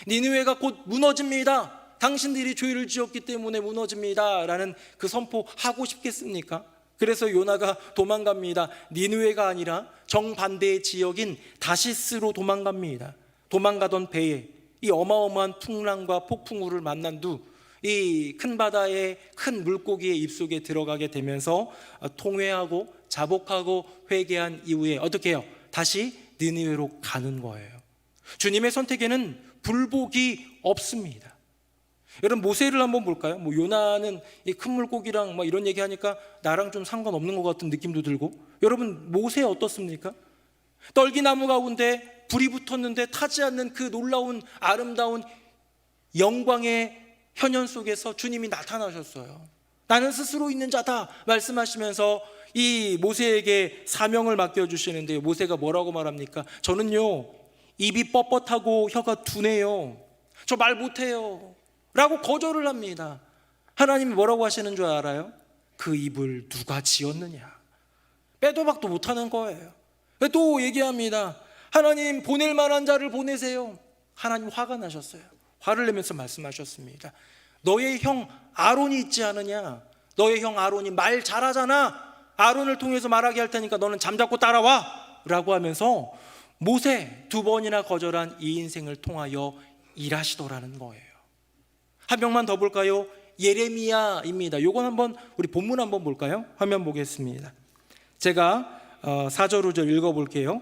니느웨가 곧 무너집니다. 당신들이 죄를 지었기 때문에 무너집니다 라는 그 선포하고 싶겠습니까? 그래서 요나가 도망갑니다. 니느웨가 아니라 정반대의 지역인 다시스로 도망갑니다. 도망가던 배에 이 어마어마한 풍랑과 폭풍우를 만난 두 이 큰 바다의 큰 물고기의 입속에 들어가게 되면서 통회하고 자복하고 회개한 이후에 어떻게 해요? 다시 니느웨로 가는 거예요. 주님의 선택에는 불복이 없습니다. 여러분, 모세를 한번 볼까요? 뭐 요나는 이 큰 물고기랑 뭐 이런 얘기하니까 나랑 좀 상관없는 것 같은 느낌도 들고, 여러분 모세 어떻습니까? 떨기나무 가운데 불이 붙었는데 타지 않는 그 놀라운 아름다운 영광의 현현 속에서 주님이 나타나셨어요. 나는 스스로 있는 자다 말씀하시면서 이 모세에게 사명을 맡겨주시는데요, 모세가 뭐라고 말합니까? 저는요, 입이 뻣뻣하고 혀가 둔해요. 저 말 못해요 라고 거절을 합니다. 하나님이 뭐라고 하시는 줄 알아요? 그 입을 누가 지었느냐? 빼도 박도 못하는 거예요. 또 얘기합니다. 하나님, 보낼 만한 자를 보내세요. 하나님 화가 나셨어요. 화를 내면서 말씀하셨습니다. 너의 형 아론이 있지 않느냐? 너의 형 아론이 말 잘하잖아. 아론을 통해서 말하게 할 테니까 너는 잠자코 따라와 라고 하면서 모세 2번이나 거절한 이 인생을 통하여 일하시더라는 거예요. 한 명만 더 볼까요? 예레미야입니다. 요건 한번 우리 본문 한번 볼까요? 화면 보겠습니다. 제가 4절 5절 읽어볼게요.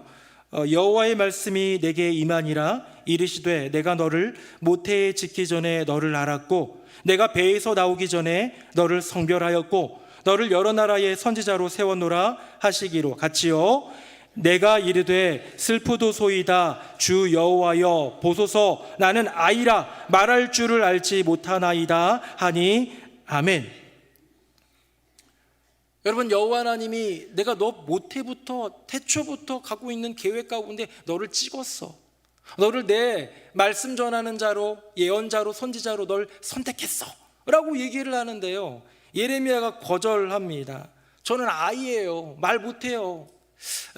여호와의 말씀이 내게 임하니라. 이르시되 내가 너를 모태에 짓기 전에 너를 알았고 내가 배에서 나오기 전에 너를 성별하였고 너를 여러 나라의 선지자로 세웠노라 하시기로 같이요. 내가 이르되 슬프도소이다 주 여호와여 보소서 나는 아이라 말할 줄을 알지 못하나이다 하니 아멘. 여러분, 여호와 하나님이 내가 너 모태부터 태초부터 갖고 있는 계획 가운데 너를 찍었어. 너를 내 말씀 전하는 자로, 예언자로, 선지자로 널 선택했어 라고 얘기를 하는데요, 예레미야가 거절합니다. 저는 아이예요. 말 못해요.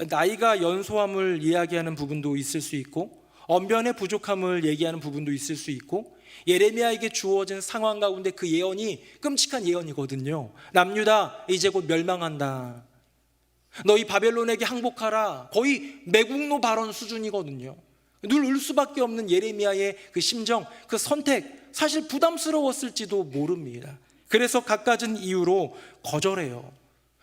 나이가 연소함을 이야기하는 부분도 있을 수 있고 언변의 부족함을 얘기하는 부분도 있을 수 있고, 예레미야에게 주어진 상황 가운데 그 예언이 끔찍한 예언이거든요. 남유다 이제 곧 멸망한다. 너희 바벨론에게 항복하라. 거의 매국노 발언 수준이거든요. 늘 울 수밖에 없는 예레미야의 그 심정, 그 선택, 사실 부담스러웠을지도 모릅니다. 그래서 갖가진 이유로 거절해요.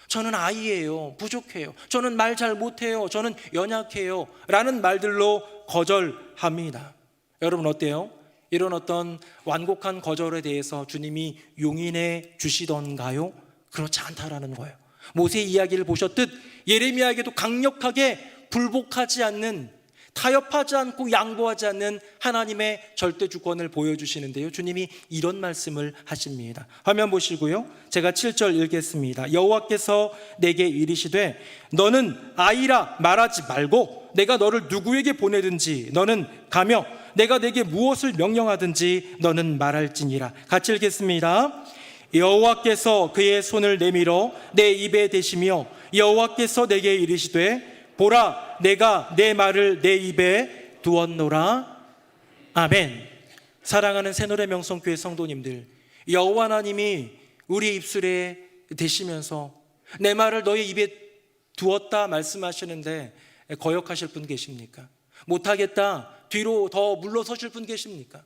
저는 아이예요. 부족해요. 저는 말 잘 못해요. 저는 연약해요. 라는 말들로 거절합니다. 여러분 어때요? 이런 어떤 완곡한 거절에 대해서 주님이 용인해 주시던가요? 그렇지 않다라는 거예요. 모세의 이야기를 보셨듯 예레미야에게도 강력하게 불복하지 않는, 타협하지 않고 양보하지 않는 하나님의 절대 주권을 보여주시는데요, 주님이 이런 말씀을 하십니다. 화면 보시고요, 제가 7절 읽겠습니다. 여호와께서 내게 이르시되 너는 아이라 말하지 말고 내가 너를 누구에게 보내든지 너는 가며 내가 내게 무엇을 명령하든지 너는 말할지니라. 같이 읽겠습니다. 여호와께서 그의 손을 내밀어 내 입에 대시며 여호와께서 내게 이르시되 보라 내가 내 말을 내 입에 두었노라. 아멘. 사랑하는 새노래 명성교회 성도님들, 여호와 하나님이 우리 입술에 대시면서 내 말을 너의 입에 두었다 말씀하시는데 거역하실 분 계십니까? 못하겠다, 뒤로 더 물러서실 분 계십니까?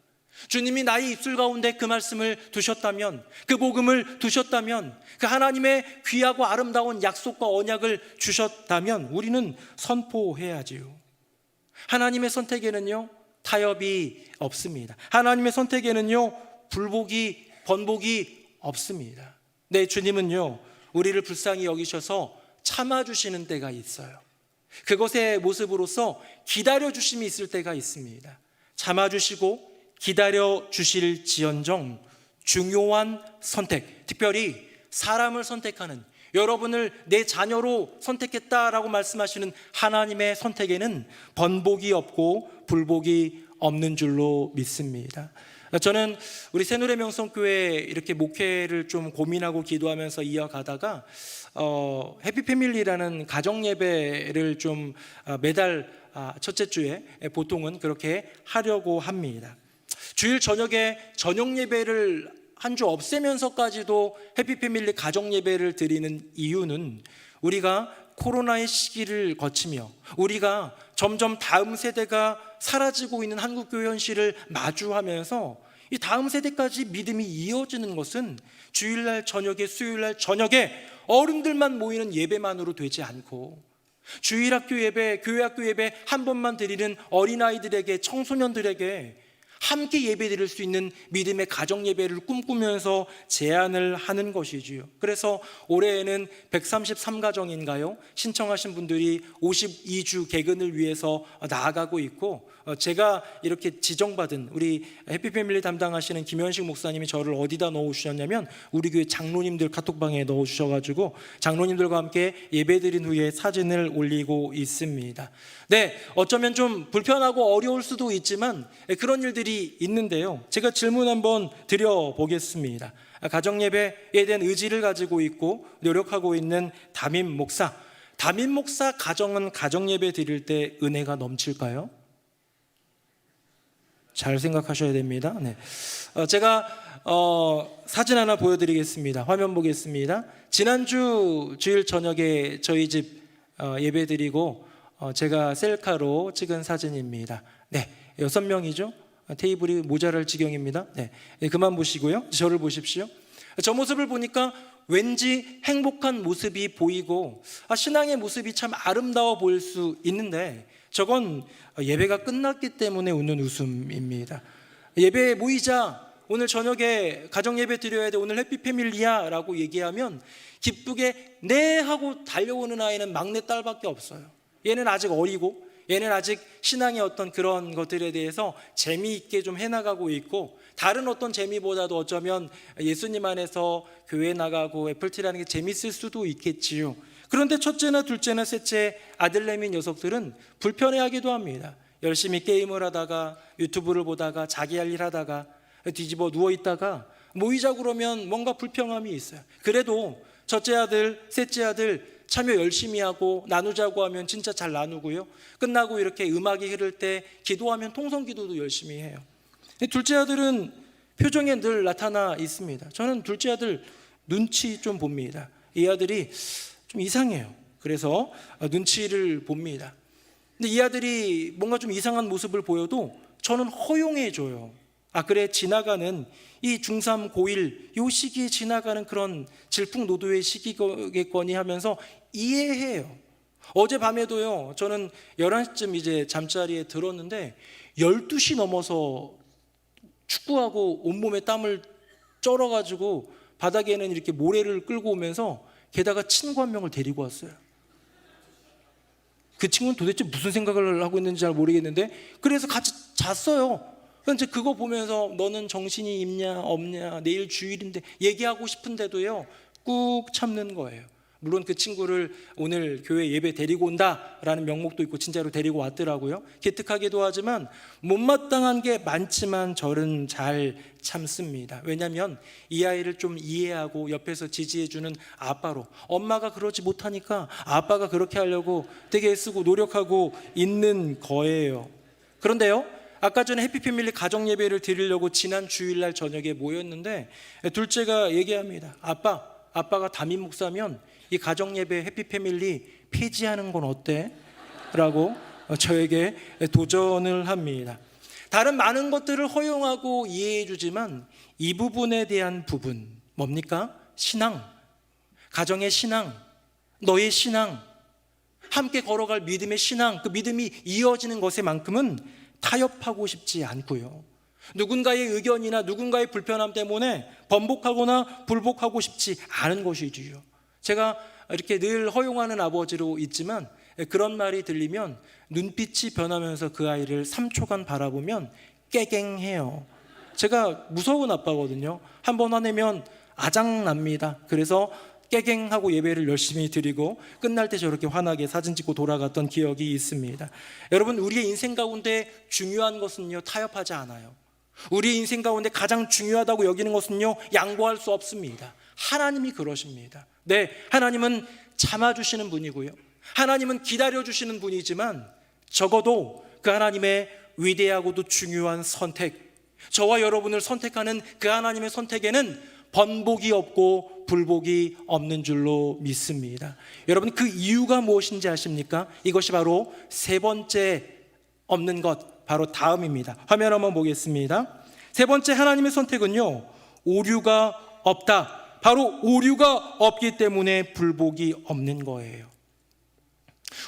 주님이 나의 입술 가운데 그 말씀을 두셨다면, 그 복음을 두셨다면, 그 하나님의 귀하고 아름다운 약속과 언약을 주셨다면 우리는 선포해야지요. 하나님의 선택에는요 타협이 없습니다. 하나님의 선택에는요 불복이, 번복이 없습니다. 네, 주님은요 우리를 불쌍히 여기셔서 참아주시는 때가 있어요. 그것의 모습으로서 기다려주심이 있을 때가 있습니다. 참아주시고 기다려 주실지언정 중요한 선택, 특별히 사람을 선택하는, 여러분을 내 자녀로 선택했다라고 말씀하시는 하나님의 선택에는 번복이 없고 불복이 없는 줄로 믿습니다. 저는 우리 새누리 명성교회 이렇게 목회를 좀 고민하고 기도하면서 이어가다가 해피패밀리라는 가정예배를 좀 매달 첫째 주에 보통은 그렇게 하려고 합니다. 주일 저녁에 저녁 예배를 한 주 없애면서까지도 해피패밀리 가정 예배를 드리는 이유는 우리가 코로나의 시기를 거치며 우리가 점점 다음 세대가 사라지고 있는 한국교회 현실을 마주하면서 이 다음 세대까지 믿음이 이어지는 것은 주일날 저녁에, 수요일날 저녁에 어른들만 모이는 예배만으로 되지 않고 주일학교 예배, 교회학교 예배 한 번만 드리는 어린아이들에게, 청소년들에게 함께 예배드릴 수 있는 믿음의 가정 예배를 꿈꾸면서 제안을 하는 것이지요. 그래서 올해에는 133가정인가요? 신청하신 분들이 52주 개근을 위해서 나아가고 있고, 제가 이렇게 지정받은 우리 해피패밀리 담당하시는 김현식 목사님이 저를 어디다 넣어주셨냐면 우리 교회 장로님들 카톡방에 넣어주셔가지고 장로님들과 함께 예배드린 후에 사진을 올리고 있습니다. 네, 어쩌면 좀 불편하고 어려울 수도 있지만 그런 일들이 있는데요, 제가 질문 한번 드려보겠습니다. 가정예배에 대한 의지를 가지고 있고 노력하고 있는 담임 목사 가정은 가정예배 드릴 때 은혜가 넘칠까요? 잘 생각하셔야 됩니다. 네. 제가 사진 하나 보여드리겠습니다. 화면 보겠습니다. 지난주 주일 저녁에 저희 집 예배 드리고 제가 셀카로 찍은 사진입니다. 네, 6명이죠. 테이블이 모자랄 지경입니다. 네, 그만 보시고요, 저를 보십시오. 저 모습을 보니까 왠지 행복한 모습이 보이고 신앙의 모습이 참 아름다워 보일 수 있는데 저건 예배가 끝났기 때문에 웃는 웃음입니다. 예배에 모이자, 오늘 저녁에 가정예배 드려야 돼, 오늘 해피패밀리야 라고 얘기하면 기쁘게 네 하고 달려오는 아이는 막내딸밖에 없어요. 얘는 아직 어리고 얘는 아직 신앙의 어떤 그런 것들에 대해서 재미있게 좀 해나가고 있고, 다른 어떤 재미보다도 어쩌면 예수님 안에서 교회 나가고 애플티라는 게 재밌을 수도 있겠지요. 그런데 첫째나 둘째나 셋째 아들내미 녀석들은 불편해하기도 합니다. 열심히 게임을 하다가 유튜브를 보다가 자기 할 일 하다가 뒤집어 누워있다가 모이자 그러면 뭔가 불평함이 있어요. 그래도 첫째 아들, 셋째 아들 참여 열심히 하고 나누자고 하면 진짜 잘 나누고요. 끝나고 이렇게 음악이 흐를 때 기도하면 통성기도도 열심히 해요. 둘째 아들은 표정에 늘 나타나 있습니다. 저는 둘째 아들 눈치 좀 봅니다. 이 아들이 좀 이상해요. 그래서 눈치를 봅니다. 근데 이 아들이 뭔가 좀 이상한 모습을 보여도 저는 허용해 줘요. 아 그래, 지나가는 이 중3 고1 요 시기에 지나가는 그런 질풍노도의 시기겠거니 하면서 이해해요. 어젯밤에도요, 저는 11시쯤 이제 잠자리에 들었는데 12시 넘어서 축구하고 온몸에 땀을 쩔어가지고 바닥에는 이렇게 모래를 끌고 오면서 게다가 친구 한 명을 데리고 왔어요. 그 친구는 도대체 무슨 생각을 하고 있는지 잘 모르겠는데 그래서 같이 잤어요. 그런데 그거 보면서 너는 정신이 있냐 없냐, 내일 주일인데 얘기하고 싶은데도요 꾹 참는 거예요. 물론 그 친구를 오늘 교회 예배 데리고 온다라는 명목도 있고 진짜로 데리고 왔더라고요. 기특하기도 하지만 못마땅한 게 많지만 저는 잘 참습니다. 왜냐하면 이 아이를 좀 이해하고 옆에서 지지해주는 아빠로, 엄마가 그러지 못하니까 아빠가 그렇게 하려고 되게 애쓰고 노력하고 있는 거예요. 그런데요, 아까 전에 해피패밀리 가정예배를 드리려고 지난 주일날 저녁에 모였는데 둘째가 얘기합니다. 아빠가 담임 목사면 이 가정예배 해피패밀리 폐지하는 건 어때? 라고 저에게 도전을 합니다. 다른 많은 것들을 허용하고 이해해 주지만 이 부분에 대한 부분 뭡니까? 신앙, 가정의 신앙, 너의 신앙, 함께 걸어갈 믿음의 신앙, 그 믿음이 이어지는 것에만큼은 타협하고 싶지 않고요. 누군가의 의견이나 누군가의 불편함 때문에 번복하거나 불복하고 싶지 않은 것이지요. 제가 이렇게 늘 허용하는 아버지로 있지만 그런 말이 들리면 눈빛이 변하면서 그 아이를 3초간 바라보면 깨갱해요. 제가 무서운 아빠거든요. 한번 화내면 아장납니다. 그래서 깨갱하고 예배를 열심히 드리고 끝날 때 저렇게 환하게 사진 찍고 돌아갔던 기억이 있습니다. 여러분, 우리의 인생 가운데 중요한 것은요, 타협하지 않아요. 우리 인생 가운데 가장 중요하다고 여기는 것은요, 양보할 수 없습니다. 하나님이 그러십니다. 네, 하나님은 참아주시는 분이고요, 하나님은 기다려주시는 분이지만 적어도 그 하나님의 위대하고도 중요한 선택, 저와 여러분을 선택하는 그 하나님의 선택에는 번복이 없고 불복이 없는 줄로 믿습니다. 여러분, 그 이유가 무엇인지 아십니까? 이것이 바로 세 번째 없는 것, 바로 다음입니다. 화면 한번 보겠습니다. 세 번째 하나님의 선택은요, 오류가 없다. 바로 오류가 없기 때문에 불복이 없는 거예요.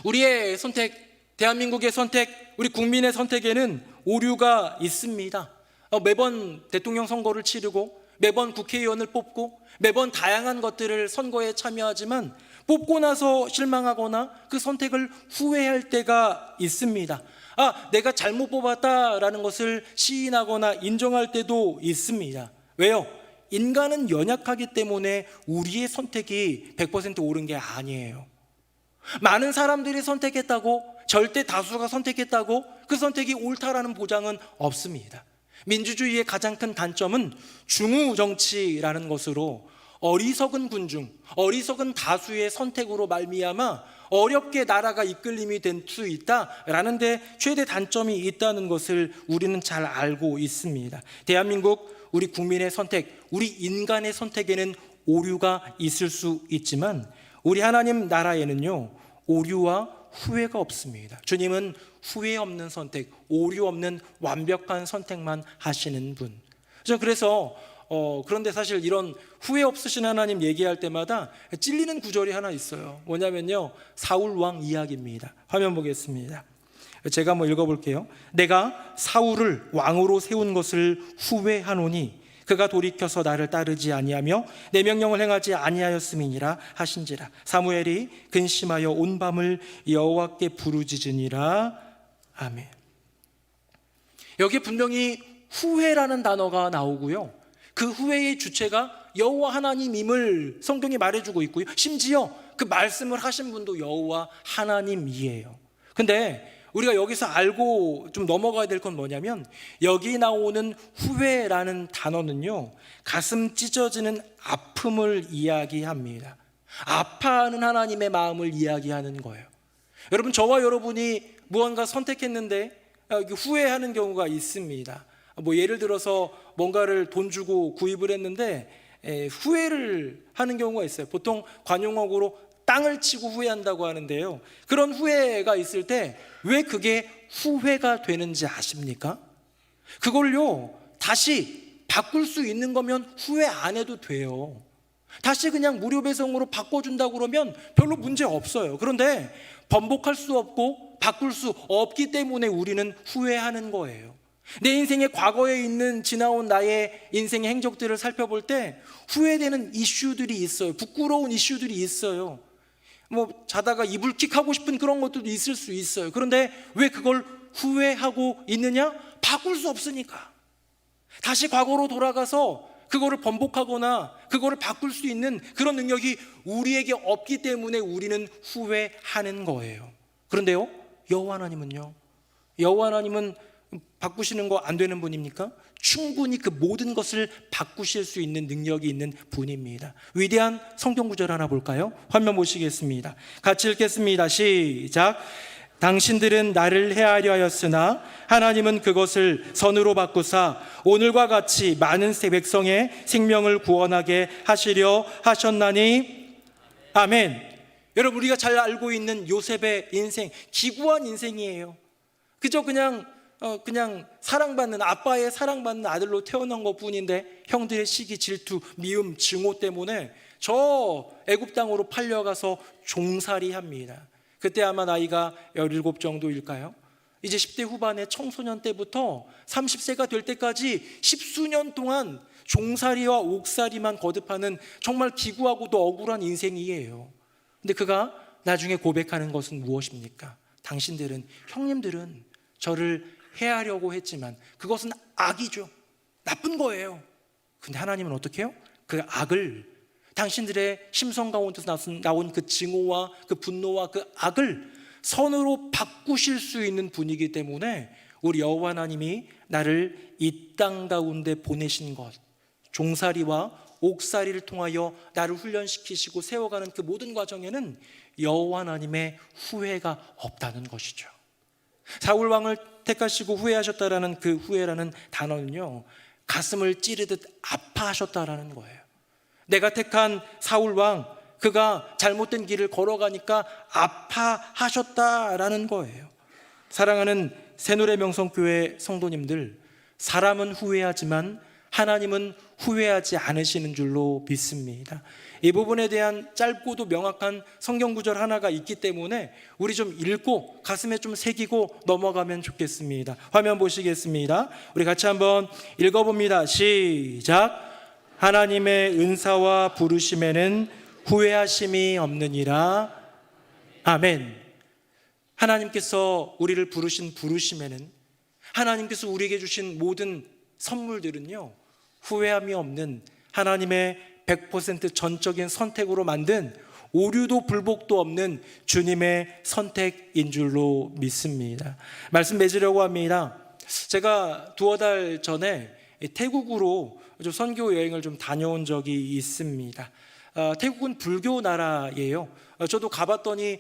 우리의 선택, 대한민국의 선택, 우리 국민의 선택에는 오류가 있습니다. 매번 대통령 선거를 치르고 매번 국회의원을 뽑고 매번 다양한 것들을 선거에 참여하지만 뽑고 나서 실망하거나 그 선택을 후회할 때가 있습니다. 내가 잘못 뽑았다라는 것을 시인하거나 인정할 때도 있습니다. 왜요? 인간은 연약하기 때문에 우리의 선택이 100% 옳은 게 아니에요. 많은 사람들이 선택했다고, 절대 다수가 선택했다고 그 선택이 옳다라는 보장은 없습니다. 민주주의의 가장 큰 단점은 중우 정치라는 것으로 어리석은 군중, 어리석은 다수의 선택으로 말미암아 어렵게 나라가 이끌림이 될 수 있다라는 데 최대 단점이 있다는 것을 우리는 잘 알고 있습니다. 대한민국 우리 국민의 선택, 우리 인간의 선택에는 오류가 있을 수 있지만 우리 하나님 나라에는요, 오류와 후회가 없습니다. 주님은 후회 없는 선택, 오류 없는 완벽한 선택만 하시는 분. 그래서 그런데 사실 이런 후회 없으신 하나님 얘기할 때마다 찔리는 구절이 하나 있어요. 뭐냐면요, 사울 왕 이야기입니다. 화면 보겠습니다. 제가 한번 읽어볼게요. 내가 사울을 왕으로 세운 것을 후회하노니 그가 돌이켜서 나를 따르지 아니하며 내 명령을 행하지 아니하였음이니라 하신지라. 사무엘이 근심하여 온 밤을 여호와께 부르짖으니라. 아멘. 여기에 분명히 후회라는 단어가 나오고요, 그 후회의 주체가 여호와 하나님임을 성경이 말해주고 있고요, 심지어 그 말씀을 하신 분도 여호와 하나님이에요. 근데 우리가 여기서 알고 좀 넘어가야 될 건 뭐냐면, 여기 나오는 후회라는 단어는요, 가슴 찢어지는 아픔을 이야기합니다. 아파하는 하나님의 마음을 이야기하는 거예요. 여러분, 저와 여러분이 무언가 선택했는데 후회하는 경우가 있습니다. 예를 들어서 뭔가를 돈 주고 구입을 했는데 후회를 하는 경우가 있어요. 보통 관용어로 땅을 치고 후회한다고 하는데요. 그런 후회가 있을 때 왜 그게 후회가 되는지 아십니까? 그걸요, 다시 바꿀 수 있는 거면 후회 안 해도 돼요. 다시 그냥 무료 배송으로 바꿔준다고 그러면 별로 문제 없어요. 그런데 번복할 수 없고 바꿀 수 없기 때문에 우리는 후회하는 거예요. 내 인생의 과거에 있는 지나온 나의 인생의 행적들을 살펴볼 때 후회되는 이슈들이 있어요. 부끄러운 이슈들이 있어요. 자다가 이불킥하고 싶은 그런 것들도 있을 수 있어요. 그런데 왜 그걸 후회하고 있느냐? 바꿀 수 없으니까. 다시 과거로 돌아가서 그거를 번복하거나 그거를 바꿀 수 있는 그런 능력이 우리에게 없기 때문에 우리는 후회하는 거예요. 그런데요, 여호와 하나님은요, 여호와 하나님은 바꾸시는 거 안 되는 분입니까? 충분히 그 모든 것을 바꾸실 수 있는 능력이 있는 분입니다. 위대한 성경 구절 하나 볼까요? 화면 보시겠습니다. 같이 읽겠습니다. 시작. 당신들은 나를 해하려 하였으나 하나님은 그것을 선으로 바꾸사 오늘과 같이 많은 백성의 생명을 구원하게 하시려 하셨나니. 아멘. 여러분, 우리가 잘 알고 있는 요셉의 인생, 기구한 인생이에요. 그저 그냥 사랑받는, 아빠의 사랑받는 아들로 태어난 것 뿐인데 형들의 시기, 질투, 미움, 증오 때문에 저 애굽 땅으로 팔려가서 종살이 합니다. 그때 아마 나이가 17 정도일까요? 이제 10대 후반의 청소년 때부터 30세가 될 때까지 10수년 동안 종살이와 옥살이만 거듭하는 정말 기구하고도 억울한 인생이에요. 근데 그가 나중에 고백하는 것은 무엇입니까? 당신들은, 형님들은 저를 해하려고 했지만 그것은 악이죠. 나쁜 거예요. 근데 하나님은 어떻게 해요? 그 악을, 당신들의 심성 가운데서 나온 그 증오와 그 분노와 그 악을 선으로 바꾸실 수 있는 분이기 때문에 우리 여호와 하나님이 나를 이 땅 가운데 보내신 것, 종살이와 옥살이를 통하여 나를 훈련시키시고 세워가는 그 모든 과정에는 여호와 하나님의 후회가 없다는 것이죠. 사울 왕을 택하시고 후회하셨다라는 그 후회라는 단어는요, 가슴을 찌르듯 아파하셨다라는 거예요. 내가 택한 사울 왕, 그가 잘못된 길을 걸어가니까 아파하셨다라는 거예요. 사랑하는 새노래 명성교회 성도님들, 사람은 후회하지만 하나님은 후회하지 않으시는 줄로 믿습니다. 이 부분에 대한 짧고도 명확한 성경 구절 하나가 있기 때문에 우리 좀 읽고 가슴에 좀 새기고 넘어가면 좋겠습니다. 화면 보시겠습니다. 우리 같이 한번 읽어봅니다. 시작. 하나님의 은사와 부르심에는 후회하심이 없느니라. 아멘. 하나님께서 우리를 부르신 부르심에는, 하나님께서 우리에게 주신 모든 선물들은요, 후회함이 없는 하나님의 100% 전적인 선택으로 만든 오류도 불복도 없는 주님의 선택인 줄로 믿습니다. 말씀 맺으려고 합니다. 제가 두어 달 전에 태국으로 좀 선교 여행을 좀 다녀온 적이 있습니다. 태국은 불교 나라예요. 저도 가봤더니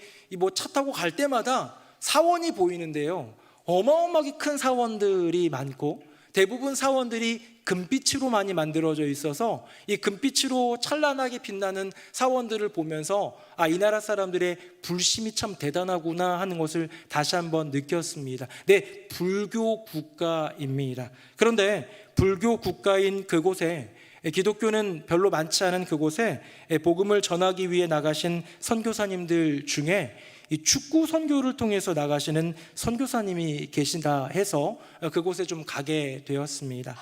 차 타고 갈 때마다 사원이 보이는데요, 어마어마하게 큰 사원들이 많고 대부분 사원들이 금빛으로 많이 만들어져 있어서 이 금빛으로 찬란하게 빛나는 사원들을 보면서 이 나라 사람들의 불심이 참 대단하구나 하는 것을 다시 한번 느꼈습니다. 네, 불교 국가입니다. 그런데 불교 국가인 그곳에, 기독교는 별로 많지 않은 그곳에 복음을 전하기 위해 나가신 선교사님들 중에 이 축구 선교를 통해서 나가시는 선교사님이 계신다 해서 그곳에 좀 가게 되었습니다.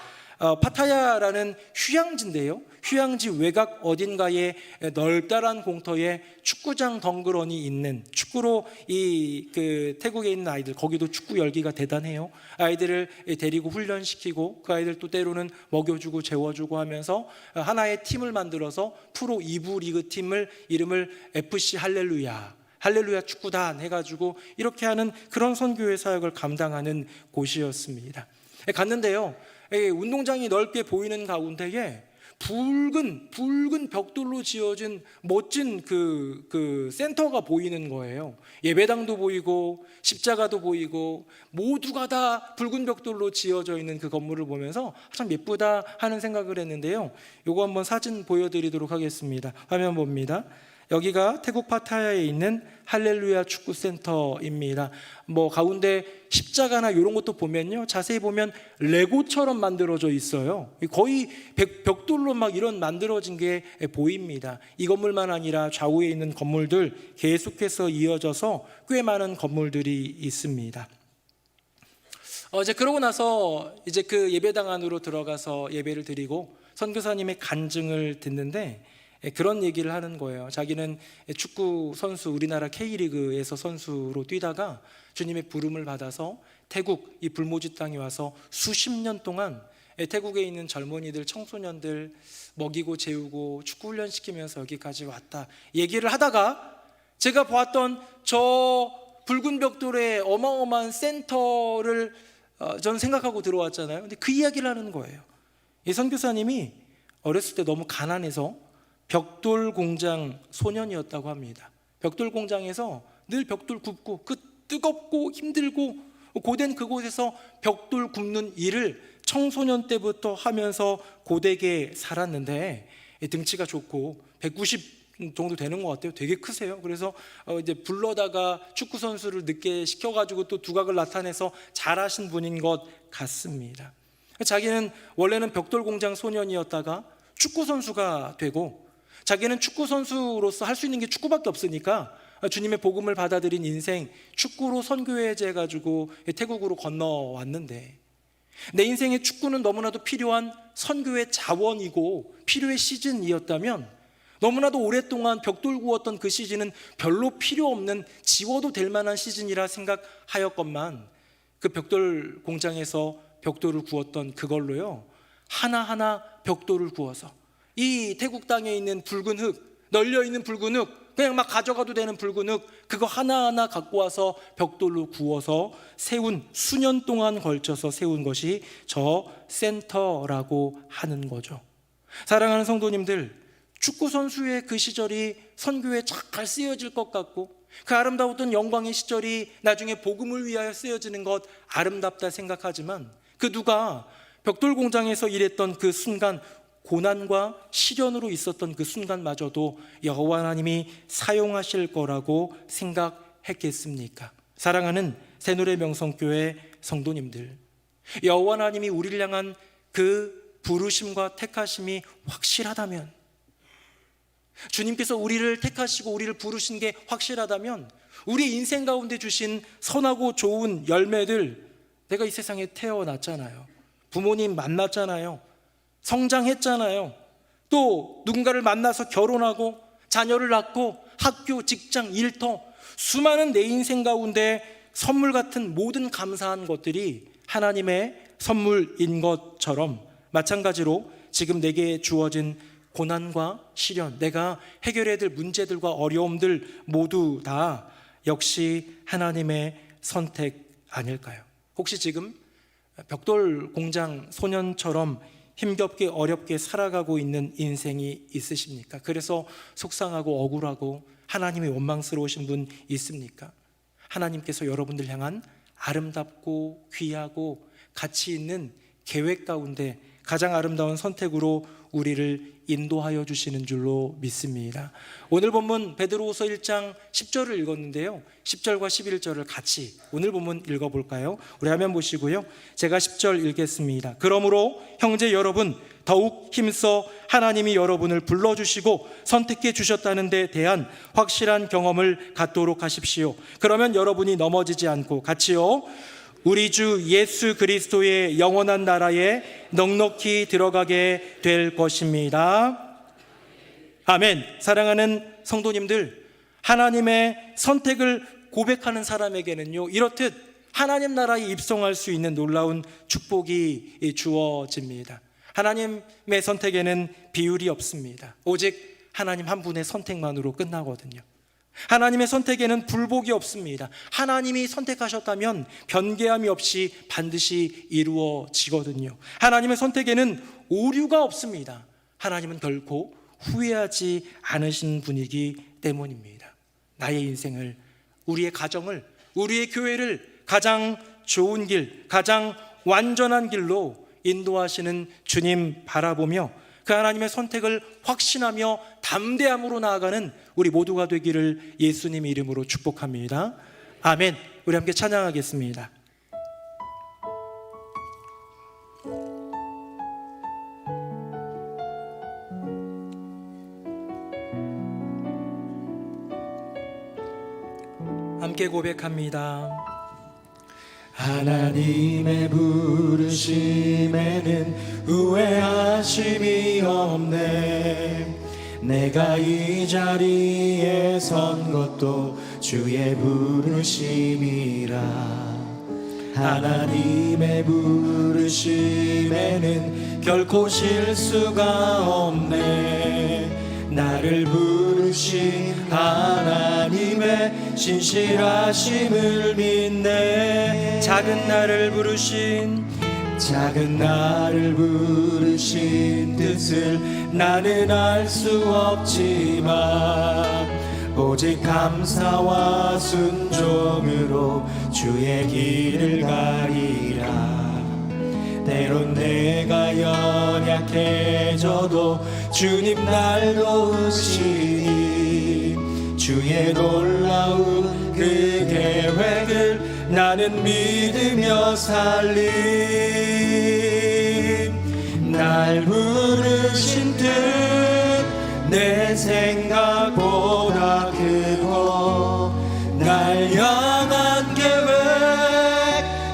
파타야라는 휴양지인데요, 휴양지 외곽 어딘가에 넓다란 공터에 축구장 덩그러니 있는, 축구로 그 태국에 있는 아이들, 거기도 축구 열기가 대단해요. 아이들을 데리고 훈련시키고 그 아이들 또 때로는 먹여주고 재워주고 하면서 하나의 팀을 만들어서 프로 2부 리그 팀을 이름을 FC 할렐루야 축구단 해가지고 이렇게 하는 그런 선교회 사역을 감당하는 곳이었습니다. 갔는데요, 운동장이 넓게 보이는 가운데에 붉은 벽돌로 지어진 멋진 그 센터가 보이는 거예요. 예배당도 보이고 십자가도 보이고 모두가 다 붉은 벽돌로 지어져 있는 그 건물을 보면서 참 예쁘다 하는 생각을 했는데요. 요거 한번 사진 보여드리도록 하겠습니다. 화면 봅니다. 여기가 태국 파타야에 있는 할렐루야 축구센터입니다. 뭐 가운데 십자가나 이런 것도 보면요, 자세히 보면 레고처럼 만들어져 있어요. 거의 벽돌로 막 이런 만들어진 게 보입니다. 이 건물만 아니라 좌우에 있는 건물들 계속해서 이어져서 꽤 많은 건물들이 있습니다. 이제 그러고 나서 이제 그 예배당 안으로 들어가서 예배를 드리고 선교사님의 간증을 듣는데 그런 얘기를 하는 거예요. 자기는 축구 선수, 우리나라 K리그에서 선수로 뛰다가 주님의 부름을 받아서 태국 이 불모지 땅에 와서 수십 년 동안 태국에 있는 젊은이들, 청소년들 먹이고 재우고 축구 훈련시키면서 여기까지 왔다 얘기를 하다가 제가 보았던 저 붉은 벽돌의 어마어마한 센터를 저는 생각하고 들어왔잖아요. 근데 그 이야기를 하는 거예요. 이 선교사님이 어렸을 때 너무 가난해서 벽돌 공장 소년이었다고 합니다. 벽돌 공장에서 늘 벽돌 굽고 그 뜨겁고 힘들고 고된 그곳에서 벽돌 굽는 일을 청소년 때부터 하면서 고되게 살았는데 등치가 좋고 190 정도 되는 것 같아요. 되게 크세요. 그래서 이제 불러다가 축구 선수를 늦게 시켜가지고 또 두각을 나타내서 잘하신 분인 것 같습니다. 자기는 원래는 벽돌 공장 소년이었다가 축구 선수가 되고 자기는 축구 선수로서 할 수 있는 게 축구밖에 없으니까 주님의 복음을 받아들인 인생 축구로 선교해제 가지고 태국으로 건너왔는데 내 인생에 축구는 너무나도 필요한 선교의 자원이고 필요의 시즌이었다면 너무나도 오랫동안 벽돌 구웠던 그 시즌은 별로 필요 없는 지워도 될 만한 시즌이라 생각하였건만 그 벽돌 공장에서 벽돌을 구웠던 그걸로요 하나하나 벽돌을 구워서 이 태국 땅에 있는 붉은 흙, 널려있는 붉은 흙, 그냥 막 가져가도 되는 붉은 흙 그거 하나하나 갖고 와서 벽돌로 구워서 세운, 수년 동안 걸쳐서 세운 것이 저 센터라고 하는 거죠. 사랑하는 성도님들, 축구 선수의 그 시절이 선교에 잘 쓰여질 것 같고 그 아름다웠던 영광의 시절이 나중에 복음을 위하여 쓰여지는 것 아름답다 생각하지만 그 누가 벽돌 공장에서 일했던 그 순간 고난과 시련으로 있었던 그 순간마저도 여호와 하나님이 사용하실 거라고 생각했겠습니까? 사랑하는 새노래 명성교회 성도님들, 여호와 하나님이 우리를 향한 그 부르심과 택하심이 확실하다면, 주님께서 우리를 택하시고 우리를 부르신 게 확실하다면 우리 인생 가운데 주신 선하고 좋은 열매들, 내가 이 세상에 태어났잖아요. 부모님 만났잖아요. 성장했잖아요. 또 누군가를 만나서 결혼하고 자녀를 낳고 학교, 직장, 일터 수많은 내 인생 가운데 선물 같은 모든 감사한 것들이 하나님의 선물인 것처럼 마찬가지로 지금 내게 주어진 고난과 시련, 내가 해결해야 될 문제들과 어려움들 모두 다 역시 하나님의 선택 아닐까요? 혹시 지금 벽돌 공장 소년처럼 힘겹게 어렵게 살아가고 있는 인생이 있으십니까? 그래서 속상하고 억울하고 하나님이 원망스러우신 분 있습니까? 하나님께서 여러분들 향한 아름답고 귀하고 가치 있는 계획 가운데 가장 아름다운 선택으로 우리를 인도하여 주시는 줄로 믿습니다. 오늘 본문 베드로후서 1장 10절을 읽었는데요, 10절과 11절을 같이 오늘 본문 읽어볼까요? 우리 화면 보시고요, 제가 10절 읽겠습니다. 그러므로 형제 여러분, 더욱 힘써 하나님이 여러분을 불러주시고 선택해 주셨다는 데 대한 확실한 경험을 갖도록 하십시오. 그러면 여러분이 넘어지지 않고 같이요, 우리 주 예수 그리스도의 영원한 나라에 넉넉히 들어가게 될 것입니다. 아멘. 사랑하는 성도님들, 하나님의 선택을 고백하는 사람에게는요, 이렇듯 하나님 나라에 입성할 수 있는 놀라운 축복이 주어집니다. 하나님의 선택에는 비율이 없습니다. 오직 하나님 한 분의 선택만으로 끝나거든요. 하나님의 선택에는 불복이 없습니다. 하나님이 선택하셨다면 변개함이 없이 반드시 이루어지거든요. 하나님의 선택에는 오류가 없습니다. 하나님은 결코 후회하지 않으신 분이기 때문입니다. 나의 인생을, 우리의 가정을, 우리의 교회를 가장 좋은 길, 가장 완전한 길로 인도하시는 주님 바라보며 그 하나님의 선택을 확신하며 담대함으로 나아가는 우리 모두가 되기를 예수님 이름으로 축복합니다. 아멘. 우리 함께 찬양하겠습니다. 함께 고백합니다. 하나님의 부르심에는 후회하심이 없네. 내가 이 자리에 선 것도 주의 부르심이라. 하나님의 부르심에는 결코 실수가 없네. 나를 부르신 하나님의 신실하심을 믿네. 작은 나를 부르신 뜻을 나는 알 수 없지만 오직 감사와 순종으로 주의 길을 가리라. 때론 내가 연약해져도 주님 날 도우시니 주의 놀라운 그 계획을 나는 믿으며 살림. 날 부르신 뜻 내 생각보다 크고 날 향한 계획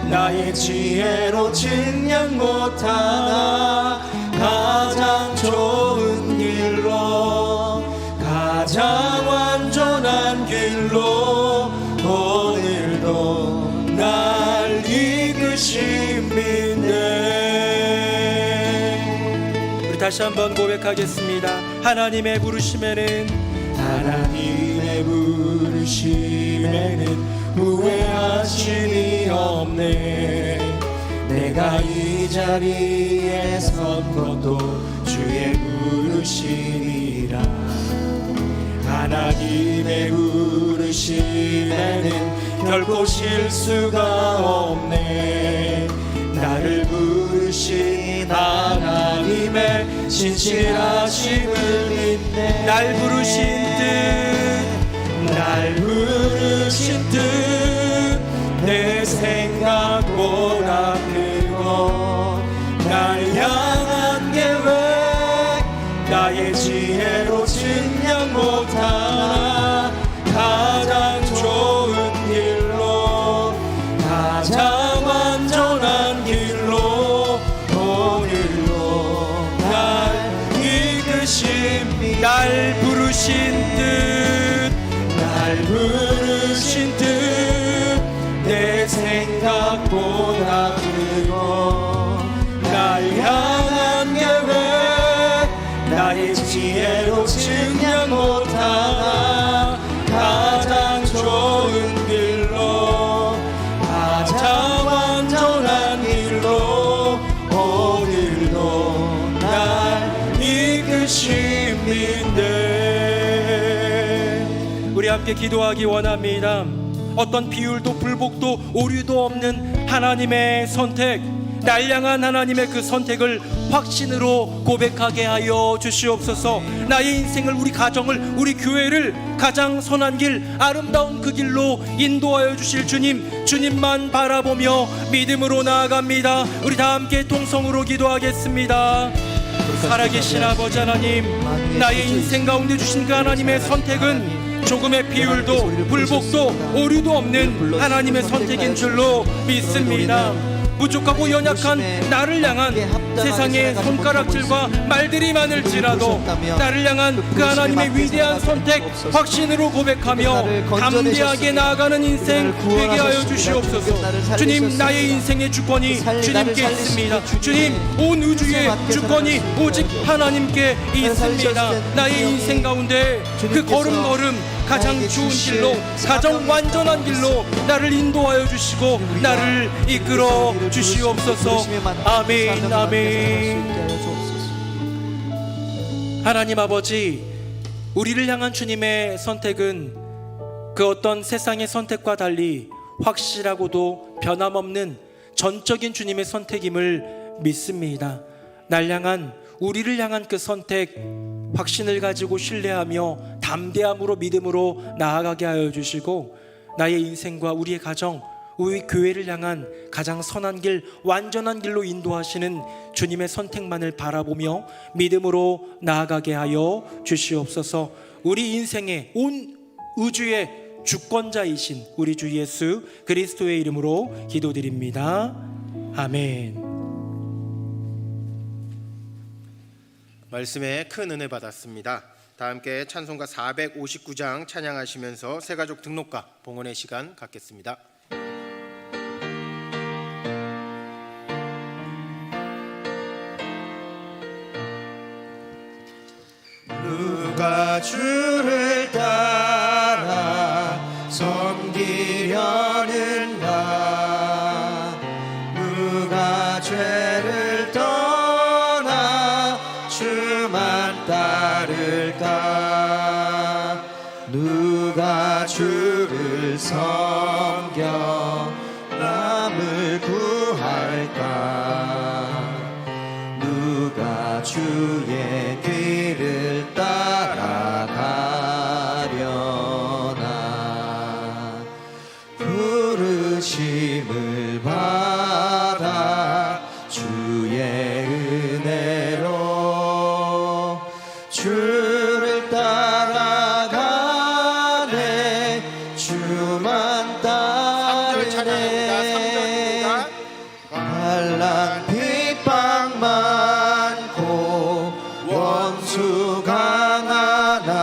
나의 지혜로 측량 못하나 가장 좋은 길로 가장 완전한 길로 오늘도 날 이끄십니다. 우리 다시 한번 고백하겠습니다. 하나님의 부르심에는 후회하심이 없네. 내가 이 자리에 선 것도 주의 부르심이라. 하나님의 부르심에는 결코 실수가 없네. 나를 부르신 하나님의 신실하심을 믿네. 날 부르신 뜻 내 생각보다 크고 날 향한 계획 나의 지혜로 측량 못하나 가장 좋은 길로 가장 완전한 길로 오늘도 날 이끄십니다. 날 부르신 뜻 내 생각보다 크고 날 향한 계획 나의 지혜로 측량 못하나 가장 좋은 길로 가장 완전한 길로 오늘도 날 이끄십니다. 우리 함께 기도하기 원합니다. 어떤 비율도 불복도 오류도 없는 하나님의 선택, 날 향한 하나님의 그 선택을 확신으로 고백하게 하여 주시옵소서. 나의 인생을, 우리 가정을, 우리 교회를 가장 선한 길, 아름다운 그 길로 인도하여 주실 주님만 바라보며 믿음으로 나아갑니다. 우리 다 함께 통성으로 기도하겠습니다. 살아계신 아버지 하나님, 나의 인생 가운데 주신 그 하나님의 선택은 조금의 비율도 불복도 오류도 없는 하나님의 선택인 줄로 믿습니다. 부족하고 연약한 나를 향한 세상의 손가락질과 말들이 많을지라도 나를 향한 그 하나님의 위대한 선택 확신으로 고백하며 담대하게 나아가는 인생 되게 하여 주시옵소서. 주님, 나의 인생의 주권이 주님께 있습니다. 주님, 온 우주의 주권이 오직 하나님께 있습니다. 나의 인생 가운데 그 걸음걸음 가장 좋은 길로, 가장 완전한 길로 나를 인도하여 주시고 나를 이끌어 주시옵소서. 아멘, 아멘. 하나님 아버지, 우리를 향한 주님의 선택은 그 어떤 세상의 선택과 달리 확실하고도 변함없는 전적인 주님의 선택임을 믿습니다. 날 향한, 우리를 향한 그 선택, 확신을 가지고 신뢰하며 담대함으로 믿음으로 나아가게 하여 주시고, 나의 인생과 우리의 가정, 우리 교회를 향한 가장 선한 길, 완전한 길로 인도하시는 주님의 선택만을 바라보며 믿음으로 나아가게 하여 주시옵소서. 우리 인생의 온 우주의 주권자이신 우리 주 예수 그리스도의 이름으로 기도드립니다. 아멘. 말씀에 큰 은혜 받았습니다. 다 함께 찬송가 459장 찬양하시면서 새가족 등록가 봉헌의 시간 갖겠습니다. 누가 주를 따라 섬기려는가? 누가 죄를 떠나 주만 따를까? 누가 주를 섬겨 남을 구할까? 누가 주의 길을 따라가려나? 부르심을 받아 주의 은혜로 주를 따라가네. 주만 따르네. 환난 핍박 많고 원수 강하나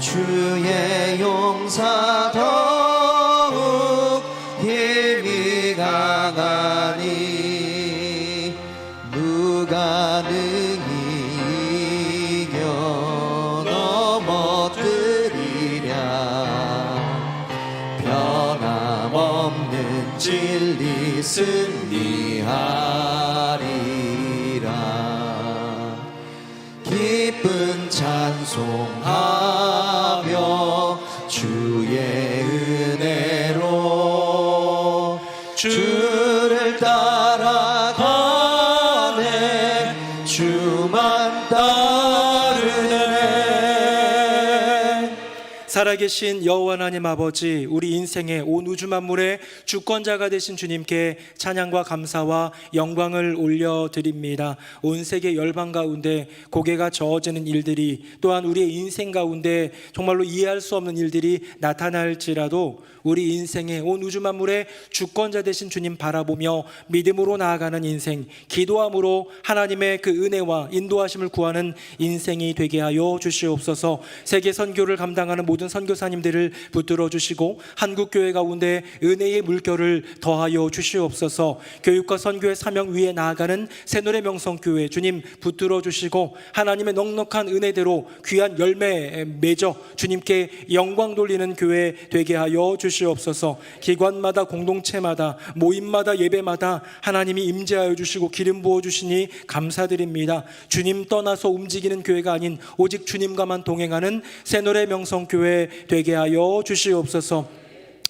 주의 용사 더욱 힘이 강하니 누가 능히 이겨 넘어뜨리랴? 변함없는 진리 승리하리라. 기쁜 찬송하며 주의 은혜로 주를 따라가네. 주만 따르네. 살아계신 여호와 하나님 아버지, 우리 인생의 온 우주 만물의 주권자가 되신 주님께 찬양과 감사와 영광을 올려드립니다. 온 세계 열방 가운데 고개가 저어지는 일들이, 또한 우리의 인생 가운데 정말로 이해할 수 없는 일들이 나타날지라도 우리 인생의 온 우주 만물의 주권자 되신 주님 바라보며 믿음으로 나아가는 인생, 기도함으로 하나님의 그 은혜와 인도하심을 구하는 인생이 되게 하여 주시옵소서. 세계 선교를 감당하는 모든 선교사님들을 붙들어 주시고 한국교회 가운데 은혜의 물결을 더하여 주시옵소서. 교육과 선교의 사명 위에 나아가는 새노래 명성교회 주님 붙들어 주시고 하나님의 넉넉한 은혜대로 귀한 열매 맺어 주님께 영광 돌리는 교회 되게 하여 주시옵소서. 기관마다, 공동체마다, 모임마다, 예배마다 하나님이 임재하여 주시고 기름 부어 주시니 감사드립니다. 주님 떠나서 움직이는 교회가 아닌 오직 주님과만 동행하는 새노래 명성교회 되게 하여 주시옵소서.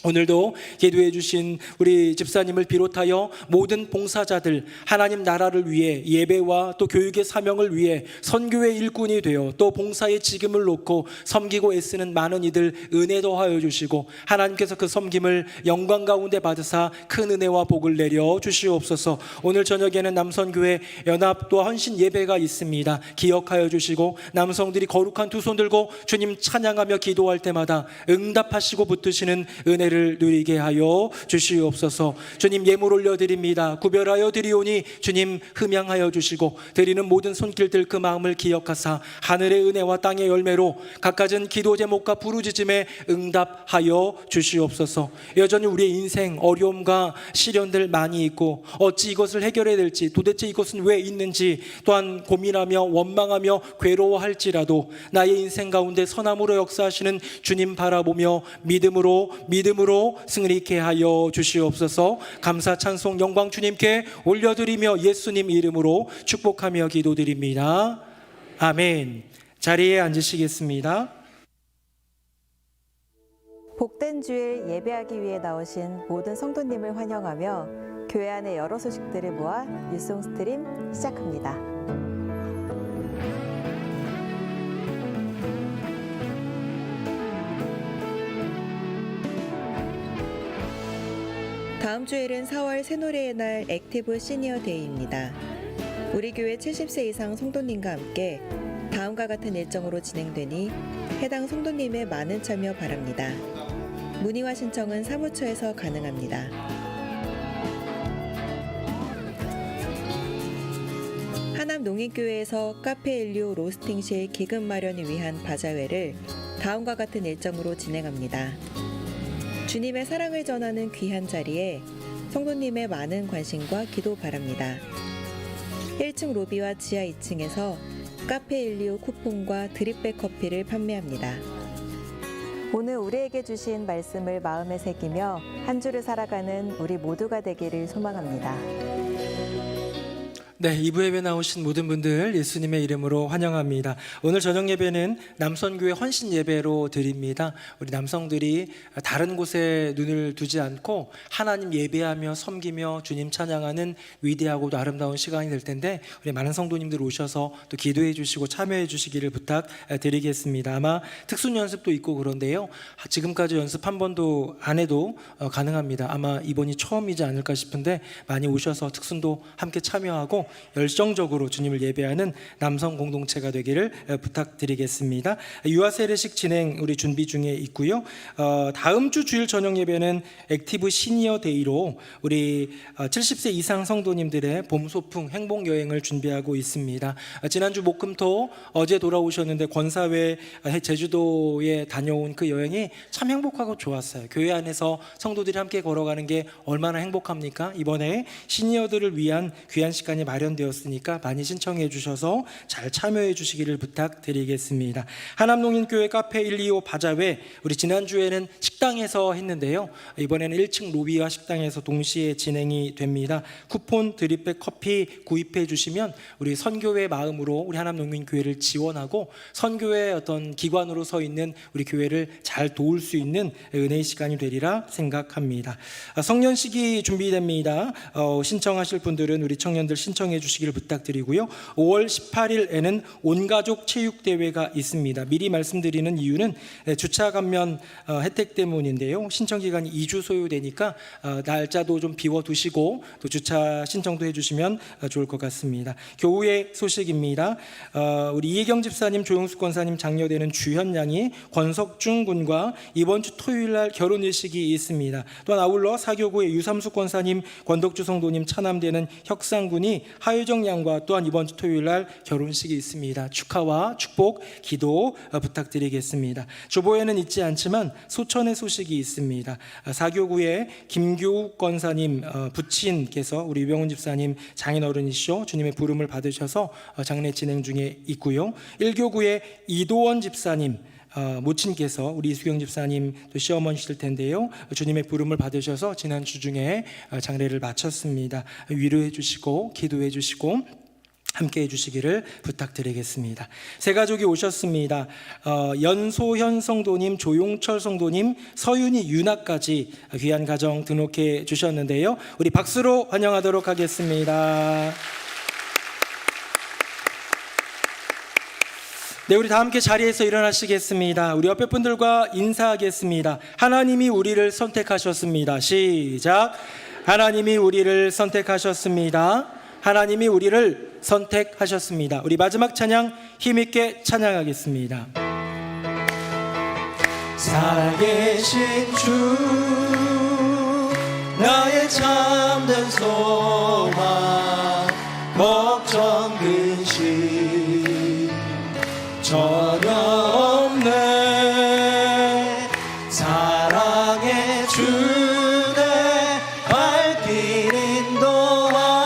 오늘도 기도해 주신 우리 집사님을 비롯하여 모든 봉사자들, 하나님 나라를 위해 예배와 또 교육의 사명을 위해 선교의 일꾼이 되어 또 봉사의 직임을 놓고 섬기고 애쓰는 많은 이들 은혜 더하여 주시고 하나님께서 그 섬김을 영광 가운데 받으사 큰 은혜와 복을 내려 주시옵소서. 오늘 저녁에는 남선교회 연합 또 헌신 예배가 있습니다. 기억하여 주시고 남성들이 거룩한 두 손 들고 주님 찬양하며 기도할 때마다 응답하시고 붙드시는 은혜를 누리게 하여 주시옵소서. 주님 예물 올려드립니다. 구별하여 드리오니 주님 흠양하여 주시고 드리는 모든 손길들 그 마음을 기억하사 하늘의 은혜와 땅의 열매로 각가진 기도 제목과 부르짖음에 응답하여 주시옵소서. 여전히 우리의 인생 어려움과 시련들 많이 있고 어찌 이것을 해결해야 될지, 도대체 이것은 왜 있는지 또한 고민하며 원망하며 괴로워할지라도 나의 인생 가운데 선함으로 역사하시는 주님 바라보며 믿음으로 승리케 하여 주시옵소서. 감사 찬송 영광 주님께 올려드리며 예수님 이름으로 축복하며 기도드립니다. 아멘. 자리에 앉으시겠습니다. 복된 주일 예배하기 위해 나오신 모든 성도님을 환영하며 교회 안의 여러 소식들을 모아 뉴송 스트림 시작합니다. 다음 주일은 4월 새노래의 날 액티브 시니어 데이입니다. 우리 교회 70세 이상 성도님과 함께 다음과 같은 일정으로 진행되니 해당 성도님의 많은 참여 바랍니다. 문의와 신청은 사무처에서 가능합니다. 하남농인교회에서 카페 인류 로스팅실 기금 마련을 위한 바자회를 다음과 같은 일정으로 진행합니다. 주님의 사랑을 전하는 귀한 자리에 성도님의 많은 관심과 기도 바랍니다. 1층 로비와 지하 2층에서 카페 인류 쿠폰과 드립백 커피를 판매합니다. 오늘 우리에게 주신 말씀을 마음에 새기며 한 주를 살아가는 우리 모두가 되기를 소망합니다. 네, 2부 예배 나오신 모든 분들 예수님의 이름으로 환영합니다. 오늘 저녁 예배는 남선교회 헌신 예배로 드립니다. 우리 남성들이 다른 곳에 눈을 두지 않고 하나님 예배하며 섬기며 주님 찬양하는 위대하고도 아름다운 시간이 될 텐데 우리 많은 성도님들 오셔서 또 기도해 주시고 참여해 주시기를 부탁드리겠습니다. 아마 특순 연습도 있고 그런데요. 지금까지 연습 한 번도 안 해도 가능합니다. 아마 이번이 처음이지 않을까 싶은데 많이 오셔서 특순도 함께 참여하고 열정적으로 주님을 예배하는 남성 공동체가 되기를 부탁드리겠습니다. 유아 세례식 진행 우리 준비 중에 있고요. 다음 주 주일 저녁 예배는 액티브 시니어 데이로 우리 70세 이상 성도님들의 봄 소풍 행복 여행을 준비하고 있습니다. 지난주 목금토 어제 돌아오셨는데 권사회 제주도에 다녀온 그 여행이 참 행복하고 좋았어요. 교회 안에서 성도들이 함께 걸어가는 게 얼마나 행복합니까? 이번에 시니어들을 위한 귀한 시간이 마련되었으니까 많이 신청해 주셔서 잘 참여해 주시기를 부탁드리겠습니다. 하남농인교회 카페 125 바자회 우리 지난주에는 식당에서 했는데요. 이번에는 1층 로비와 식당에서 동시에 진행이 됩니다. 쿠폰 드립백 커피 구입해 주시면 우리 선교회 마음으로 우리 하남농인교회를 지원하고 선교회 어떤 기관으로 서 있는 우리 교회를 잘 도울 수 있는 은혜의 시간이 되리라 생각합니다. 성년식이 준비됩니다. 신청하실 분들은 우리 청년들 신청해 주시기를 부탁드리고요. 5월 18일에는 온가족 체육대회가 있습니다. 미리 말씀드리는 이유는 주차 감면 혜택 때문인데요. 신청 기간이 2주 소요되니까 날짜도 좀 비워두시고 또 주차 신청도 해주시면 좋을 것 같습니다. 교우의 소식입니다. 우리 이혜경 집사님, 조용숙 권사님 장녀되는 주현양이 권석중 군과 이번 주 토요일 날 결혼일식이 있습니다. 또한 아울러 사교구의 유삼숙 권사님, 권덕주 성도님 차남되는 혁상군이 하유정 양과 또한 이번 주 토요일 날 결혼식이 있습니다. 축하와 축복, 기도 부탁드리겠습니다. 조보에는 있지 않지만 소천의 소식이 있습니다. 사교구의 김교욱 권사님 부친께서 우리 유병훈 집사님 장인어른이시죠. 주님의 부름을 받으셔서 장례 진행 중에 있고요. 1교구의 이도원 집사님 모친께서 우리 이수경 집사님 또 시어머니실 텐데요. 주님의 부름을 받으셔서 지난주 중에 장례를 마쳤습니다. 위로해 주시고 기도해 주시고 함께 해주시기를 부탁드리겠습니다. 세 가족이 오셨습니다. 연소현 성도님, 조용철 성도님, 서윤이 유나까지 귀한 가정 등록해 주셨는데요. 우리 박수로 환영하도록 하겠습니다. 네, 우리 다 함께 자리에서 일어나시겠습니다. 우리 옆에 분들과 인사하겠습니다. 하나님이 우리를 선택하셨습니다. 시작. 하나님이 우리를 선택하셨습니다. 하나님이 우리를 선택하셨습니다. 우리 마지막 찬양 힘있게 찬양하겠습니다. 살아계신 주 나의 참된 소망 걱정 근심 전혀 없네. 사랑의 주내 발길 인도하니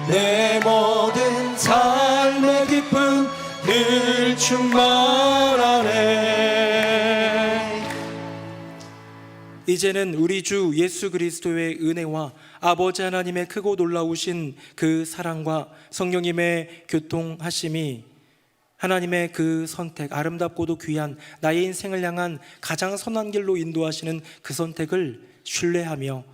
내 모든 삶의 기쁨 늘 충만하네. 이제는 우리 주 예수 그리스도의 은혜와 아버지 하나님의 크고 놀라우신 그 사랑과 성령님의 교통하심이 하나님의 그 선택, 아름답고도 귀한 나의 인생을 향한 가장 선한 길로 인도하시는 그 선택을 신뢰하며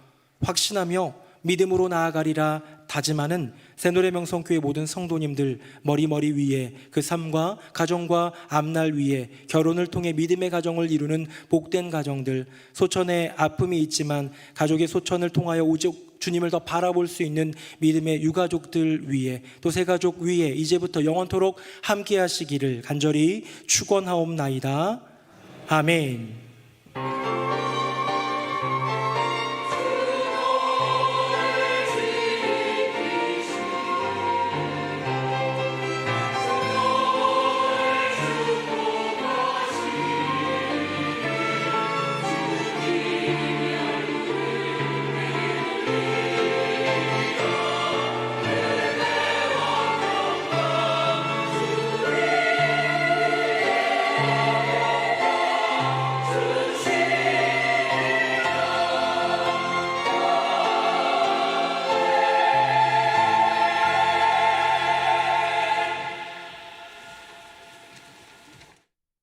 확신하며 믿음으로 나아가리라 다짐하는 새노래명성교회 모든 성도님들 머리 위에 그 삶과 가정과 앞날 위에 결혼을 통해 믿음의 가정을 이루는 복된 가정들, 소천의 아픔이 있지만 가족의 소천을 통하여 오직 주님을 더 바라볼 수 있는 믿음의 유가족들 위에 또 새가족 위에 이제부터 영원토록 함께 하시기를 간절히 축원하옵나이다. 아멘.